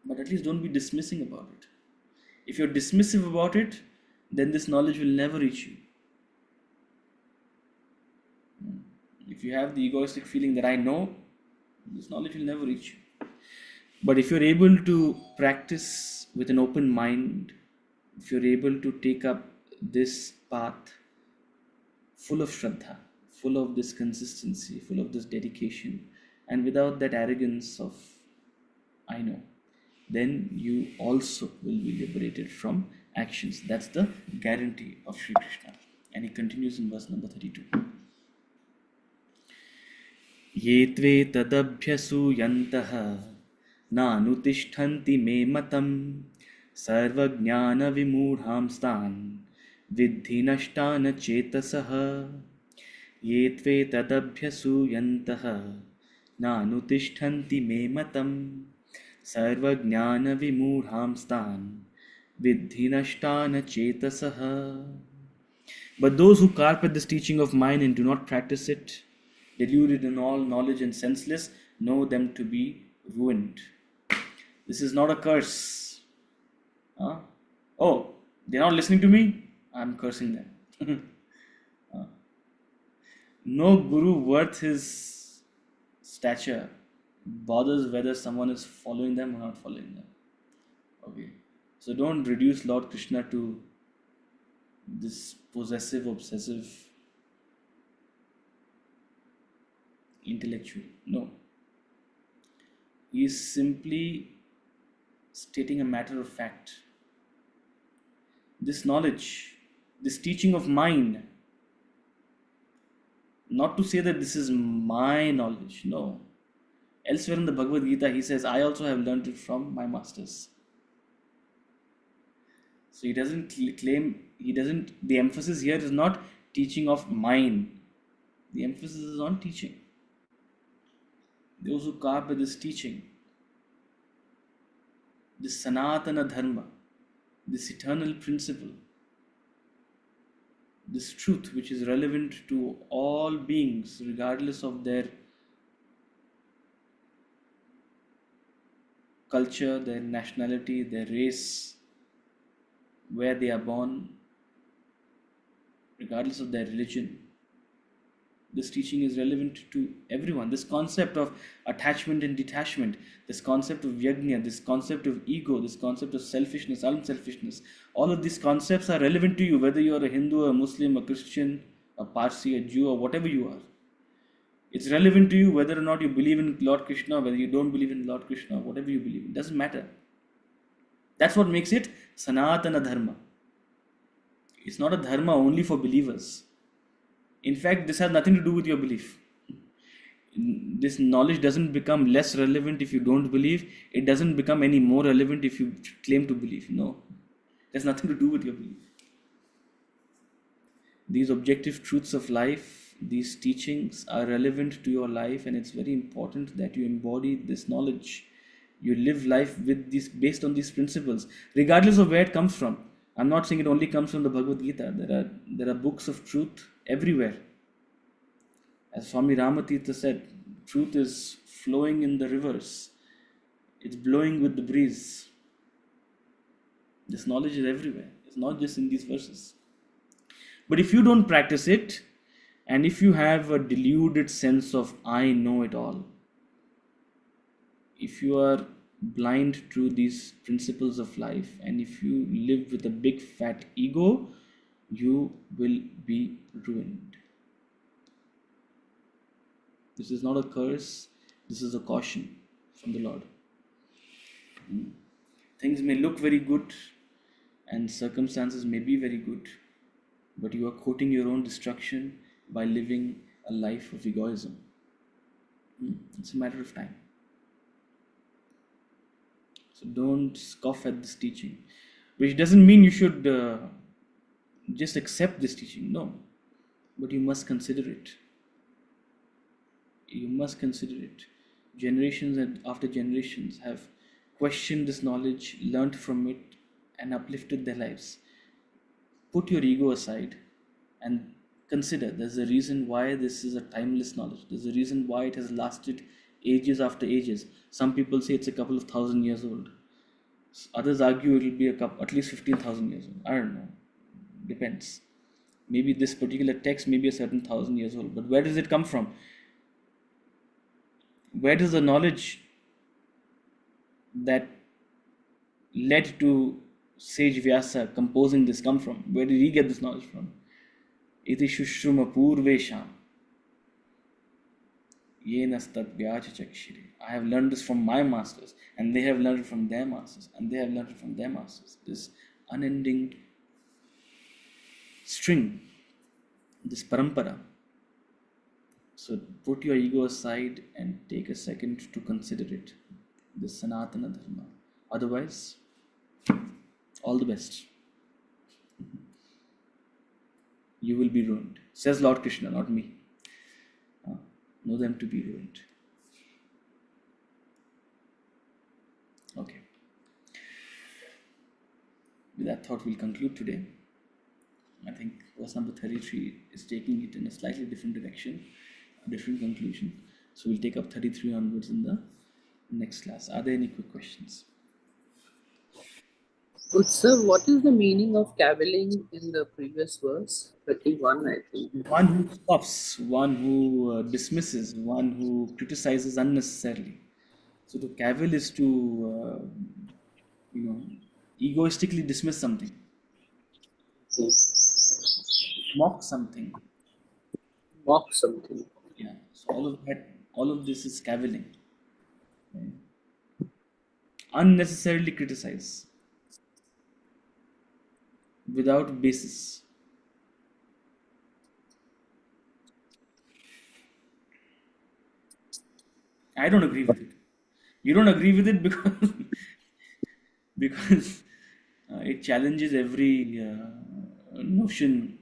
A: But at least don't be dismissing about it. If you're dismissive about it, then this knowledge will never reach you. If you have the egoistic feeling that I know, this knowledge will never reach you. But if you're able to practice with an open mind, if you're able to take up this path full of Shraddha, full of this consistency, full of this dedication, and without that arrogance of I know, then you also will be liberated from actions. That's the guarantee of Sri Krishna. And he continues in verse number 32. Ye tve tadabhyasuyantaha nanutishtanti me matam sarvajnana vimudhamstan vidhi nashtana chetasaha. Ye tve tadabhyasuyantaha nanutishtanti me matam sarvajnana vimudhamstan vidhi nashtana chetasaha. But those who carp at this teaching of mine and do not practice it, deluded in all knowledge and senseless, know them to be ruined. This is not a curse. Oh, they're not listening to me? I'm cursing them. No guru worth his stature bothers whether someone is following them or not following them. Okay. So don't reduce Lord Krishna to this possessive, obsessive intellectual. No. He is simply stating a matter of fact. This knowledge, this teaching of mine, not to say that this is my knowledge, no. Elsewhere in the Bhagavad Gita, he says, I also have learned it from my masters. So he doesn't claim, the emphasis here is not teaching of mine. The emphasis is on teaching. Those who carp at this teaching, this Sanatana Dharma, this eternal principle, this truth which is relevant to all beings regardless of their culture, their nationality, their race, where they are born, regardless of their religion. This teaching is relevant to everyone. This concept of attachment and detachment, this concept of yajna, this concept of ego, this concept of selfishness, unselfishness, all of these concepts are relevant to you, whether you are a Hindu, a Muslim, a Christian, a Parsi, a Jew, or whatever you are. It's relevant to you whether or not you believe in Lord Krishna, whether you don't believe in Lord Krishna, whatever you believe. It doesn't matter. That's what makes it Sanatana Dharma. It's not a dharma only for believers. In fact, this has nothing to do with your belief. This knowledge doesn't become less relevant if you don't believe. It doesn't become any more relevant if you claim to believe. No, it has nothing to do with your belief. These objective truths of life, these teachings are relevant to your life, and it's very important that you embody this knowledge. You live life with these, based on these principles, regardless of where it comes from. I'm not saying it only comes from the Bhagavad Gita. There are books of truth everywhere. As Swami Ramatirtha said, truth is flowing in the rivers. It's blowing with the breeze. This knowledge is everywhere. It's not just in these verses. But if you don't practice it, and if you have a deluded sense of I know it all, if you are blind to these principles of life, and if you live with a big fat ego, you will be ruined. This is not a curse, this is a caution from the Lord. Things may look very good and circumstances may be very good, but you are courting your own destruction by living a life of egoism. It's a matter of time. So don't scoff at this teaching, which doesn't mean you should just accept this teaching. No, but you must consider it. You must consider it. Generations and after generations have questioned this knowledge, learnt from it, and uplifted their lives. Put your ego aside and consider there's a reason why this is a timeless knowledge. There's a reason why it has lasted ages after ages. Some people say it's a couple of thousand years old. Others argue it will be at least 15,000 years old. I don't know. Depends. Maybe this particular text may be a certain 1,000 years old. But where does it come from? Where does the knowledge that led to sage Vyasa composing this come from? Where did he get this knowledge from? Iti shushruma purvesham yenastat vyachachakshire. I have learned this from my masters, and they have learned it from their masters, and they have learned it from their masters. This unending string, this parampara. So put your ego aside and take a second to consider it. This Sanatana Dharma. Otherwise, all the best. You will be ruined. Says Lord Krishna, not me. Know them to be ruined. Okay. With that thought, we'll conclude today. I think verse number 33 is taking it in a slightly different direction, a different conclusion. So we'll take up 33 onwards in the next class. Are there any quick questions?
C: Sir, what is the meaning of cavilling in the previous verse? 31, I think.
A: One who scoffs, one who dismisses, one who criticizes unnecessarily. So to cavil is to, egoistically dismiss something, mock something.
C: Mock something.
A: Yeah. So all of this is cavilling. Okay. Unnecessarily criticize without basis. I don't agree with it. You don't agree with it because it challenges every notion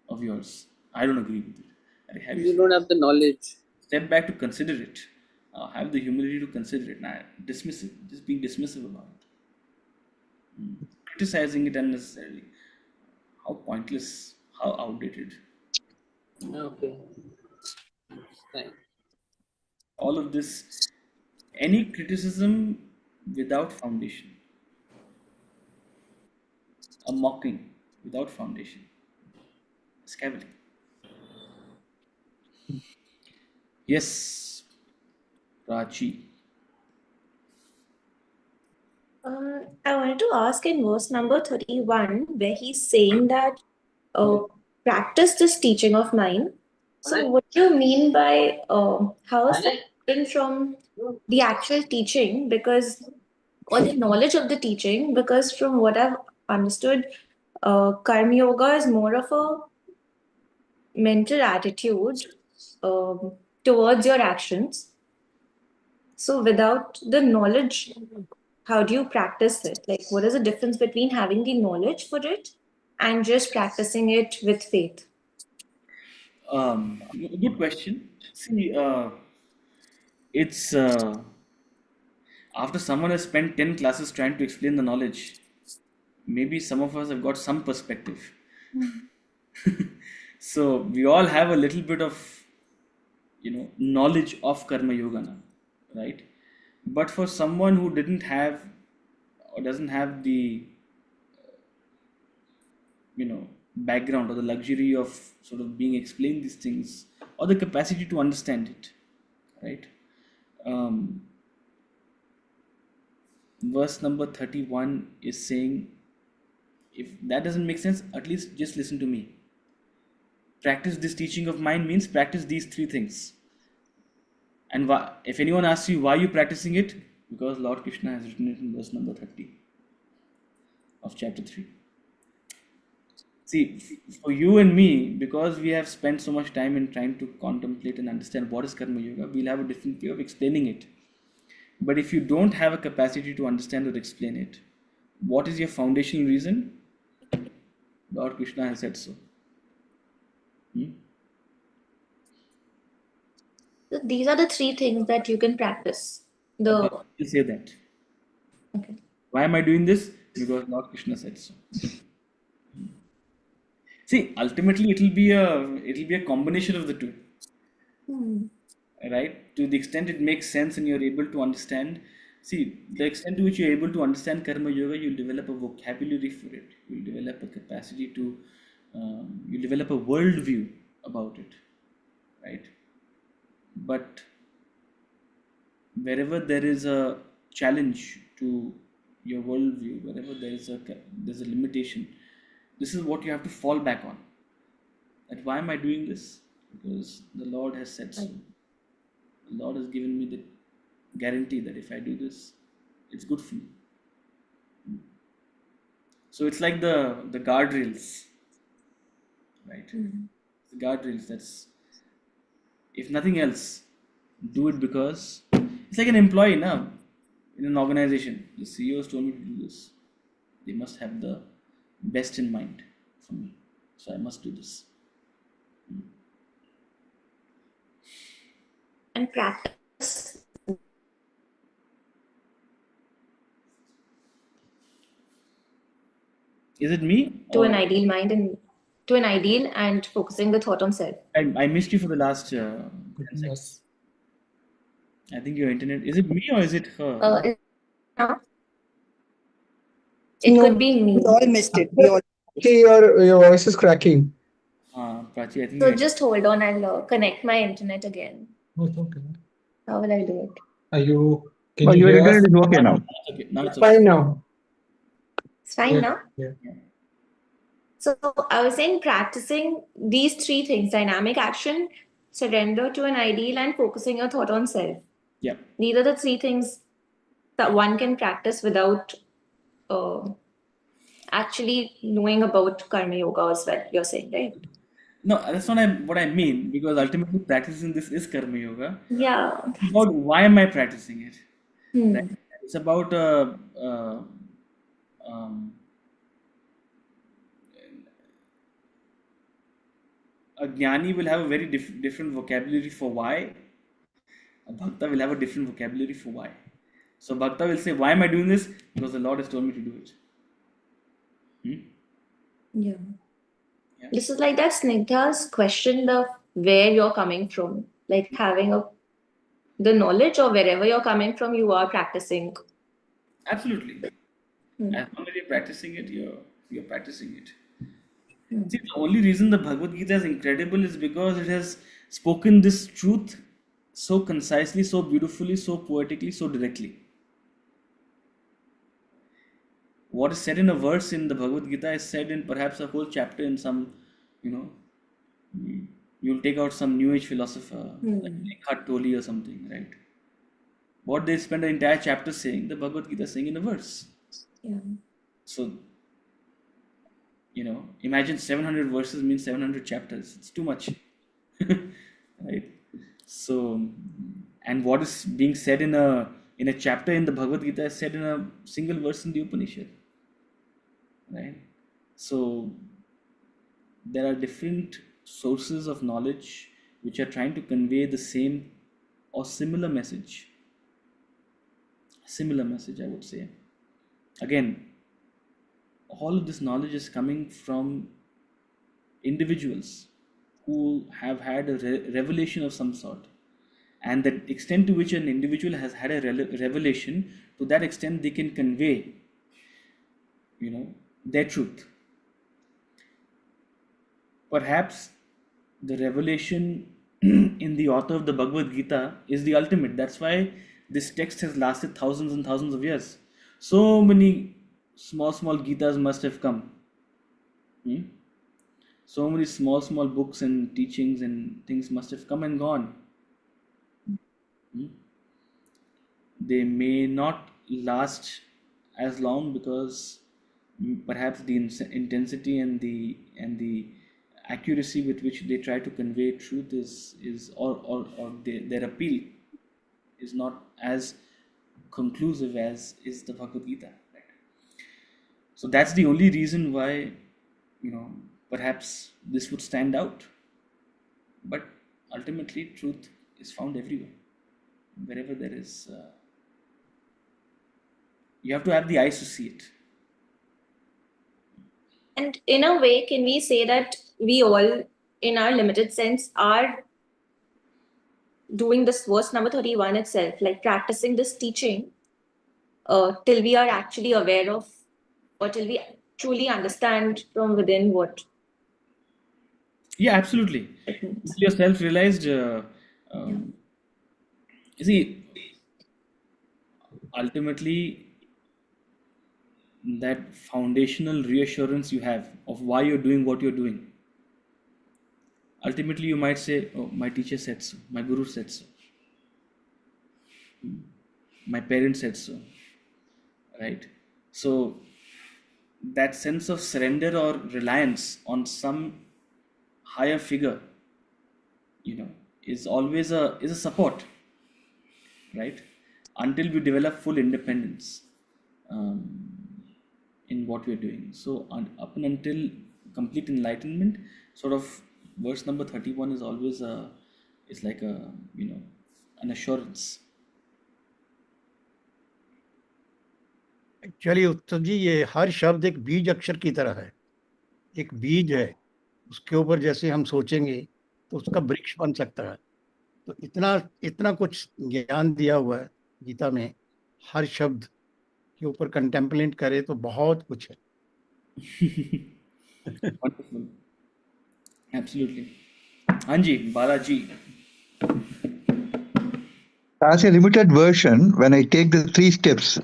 A: of yours. I don't agree with it.
C: You don't have the knowledge.
A: Step back to consider it. Have the humility to consider it. Now, dismiss it. Just being dismissive about it. Criticizing it unnecessarily. How pointless. How outdated.
C: Okay. Thanks.
A: All of this, any criticism without foundation, a mocking without foundation, is cavilling. Yes, Prachi.
I: I wanted to ask in verse number 31, where he's saying that practice this teaching of mine. So, what do you mean by how is that different from the actual teaching? Because, or the knowledge of the teaching, because from what I've understood, Karma Yoga is more of a mental attitude towards your actions. So, without the knowledge, how do you practice it? Like, what is the difference between having the knowledge for it and just practicing it with faith?
A: Good question. See, it's after someone has spent 10 classes trying to explain the knowledge, maybe some of us have got some perspective. So we all have a little bit of, knowledge of Karma Yoga now, right? But for someone who didn't have or doesn't have the, background or the luxury of sort of being explained these things or the capacity to understand it, right? Um, verse number 31 is saying, if that doesn't make sense, at least just listen to me. Practice this teaching of mine means practice these three things. And if anyone asks you why you're practicing it, because Lord Krishna has written it in verse number 30 of chapter 3. See, for you and me, because we have spent so much time in trying to contemplate and understand what is Karma Yoga, we'll have a different way of explaining it. But if you don't have a capacity to understand or explain it, what is your foundational reason? Lord Krishna has said so.
I: So these are the three things that you can practice.
A: You say that.
I: Okay.
A: Why am I doing this? Because Lord Krishna said so. See, ultimately it'll be a combination of the two. Right? To the extent it makes sense and you're able to understand. See, the extent to which you're able to understand Karma Yoga, you'll develop a vocabulary for it. You'll develop a capacity to, you'll develop a worldview about it, right? But wherever there is a challenge to your worldview, wherever there's a limitation, this is what you have to fall back on. That why am I doing this? Because the Lord has said so. The Lord has given me the guarantee that if I do this, it's good for me. So it's like the guardrails, right? The guardrails. That's, if nothing else, do it because it's like an employee now in an organization. The CEO has told me to do this. They must have the best in mind for me, so I must do this.
I: And practice.
A: Is it me?
I: To an ideal mind and to an ideal and focusing the thought on self.
A: I missed you for the last 10 seconds. I think your internet. Is it me or is it her?
I: It could be me.
D: We all missed it. We all.
J: Okay, your voice is cracking.
A: Prachi, I think.
I: So just hold on, I'll connect my internet again.
J: Okay.
I: How will I do it?
J: Are you? Can
H: Oh,
J: you
H: your
J: hear us?
H: internet is okay now.
A: Okay, now it's
J: Fine now.
I: It's fine
J: Yeah.
I: now?
J: Yeah.
I: So I was saying practicing these three things: dynamic action, surrender to an ideal, and focusing your thought on self.
A: Yeah.
I: These are the three things that one can practice without actually knowing about Karma Yoga as well, you're saying, right?
A: No, that's not what I mean, because ultimately practicing this is Karma Yoga.
I: Yeah.
A: It's about why am I practicing it?
I: Hmm.
A: Right? It's about a jnani will have a very different vocabulary for why. A bhakta will have a different vocabulary for why. So bhakta will say, why am I doing this? Because the Lord has told me to do it.
I: Yeah.
A: Yeah.
I: This is like that Snigdha's question of where you're coming from, like having the knowledge or wherever you're coming from, you are practicing.
A: Absolutely. As long as you're practicing it, you're practicing it. See, the only reason the Bhagavad Gita is incredible is because it has spoken this truth so concisely, so beautifully, so poetically, so directly. What is said in a verse in the Bhagavad Gita is said in perhaps a whole chapter in some, you'll take out some New Age philosopher like Eckhart Tolle or something, right? What they spend an entire chapter saying, the Bhagavad Gita saying in a verse.
I: Yeah.
A: So, imagine 700 verses means 700 chapters. It's too much, right? So, and what is being said in a chapter in the Bhagavad Gita is said in a single verse in the Upanishad, right? So, there are different sources of knowledge which are trying to convey the same or similar message. Similar message, I would say. Again, all of this knowledge is coming from individuals who have had a revelation of some sort, and the extent to which an individual has had a revelation, to that extent they can convey their truth. Perhaps the revelation in the author of the Bhagavad Gita is the ultimate. That's why this text has lasted thousands and thousands of years. So many small Gitas must have come. So many small books and teachings and things must have come and gone. They may not last as long because perhaps the intensity and the accuracy with which they try to convey truth is or their appeal is not as conclusive as is the Bhagavad Gita. Right? So that's the only reason why perhaps this would stand out. But ultimately, truth is found everywhere. Wherever there is, you have to have the eyes to see it.
I: And in a way, can we say that we all, in our limited sense, are doing this verse number 31 itself, like practicing this teaching till we are actually aware of, or till we truly understand from within what?
A: Yeah, absolutely. You're self-realized. You see, ultimately, that foundational reassurance you have of why you're doing what you're doing. Ultimately, you might say, "Oh, my teacher said so. My guru said so. My parents said so." Right? So, that sense of surrender or reliance on some higher figure, is always a support, right? Until we develop full independence in what we're doing. So up and until complete enlightenment, sort of verse number 31 is always it's like an assurance.
B: Actually उत्तम जी, ये हर शब्द एक बीज अक्षर की तरह है, एक बीज है, उसके ऊपर जैसे हम सोचेंगे तो उसका वृक्ष बन सकता है. तो इतना कुछ ज्ञान दिया हुआ है गीता में, हर शब्द के ऊपर कंटेम्पलेट करे तो बहुत कुछ है.
A: Wonderful. Absolutely. Hanji, Balaji.
H: As a limited version, when I take the 3 steps,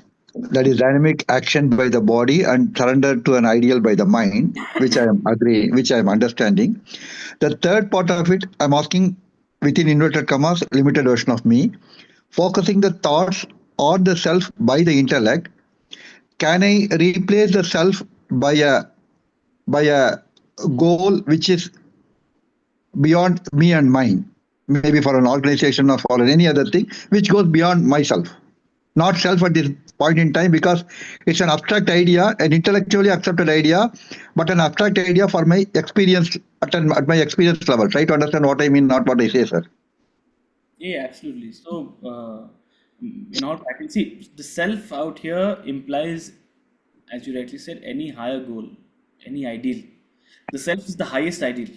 H: that is dynamic action by the body and surrender to an ideal by the mind, which I am agreeing, which I am understanding. The third part of it, I'm asking within inverted commas, limited version of me, focusing the thoughts on the self by the intellect. Can I replace the self by a goal which is beyond me and mine, maybe for an organization or for any other thing, which goes beyond myself, not self at this point in time, because it's an abstract idea, an intellectually accepted idea, but an abstract idea for my experience at my experience level. Try to understand what I mean, not what I say, sir.
A: Yeah, absolutely. So, in all practice, see, the self out here implies, as you rightly said, any higher goal, any ideal. The self is the highest ideal.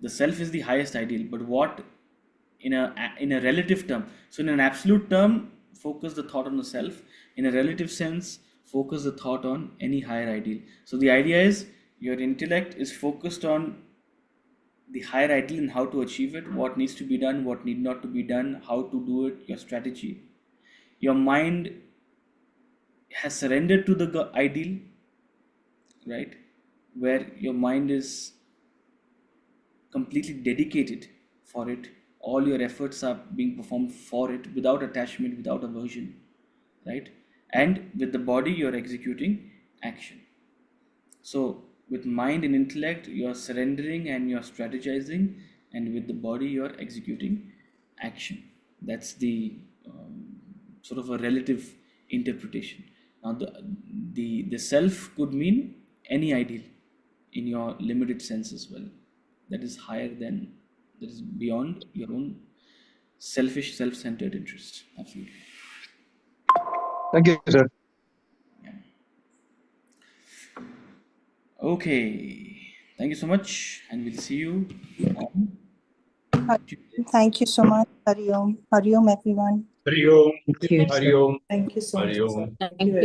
A: The self is the highest ideal, but what in a relative term? So, in an absolute term, focus the thought on the self. In a relative sense, focus the thought on any higher ideal. So, the idea is your intellect is focused on the higher ideal and how to achieve it, what needs to be done, what need not to be done, how to do it, your strategy. Your mind has surrendered to the ideal, right? Where your mind is completely dedicated for it. All your efforts are being performed for it without attachment, without aversion, right? And with the body, you're executing action. So with mind and intellect, you're surrendering and you're strategizing, and with the body, you're executing action. That's the sort of a relative interpretation. Now, the self could mean any ideal in your limited sense as well. That is higher than, that is beyond your own selfish, self-centered interests. Absolutely.
H: Thank you, sir.
A: Okay, thank you so much, and we'll see you on Tuesday.
D: Thank you so much. Hari Om. Hari Om, everyone.
J: Hari Om.
E: Thank you.
J: Hari Om.
D: Thank you so much.
J: Hari Om.
F: Thank you.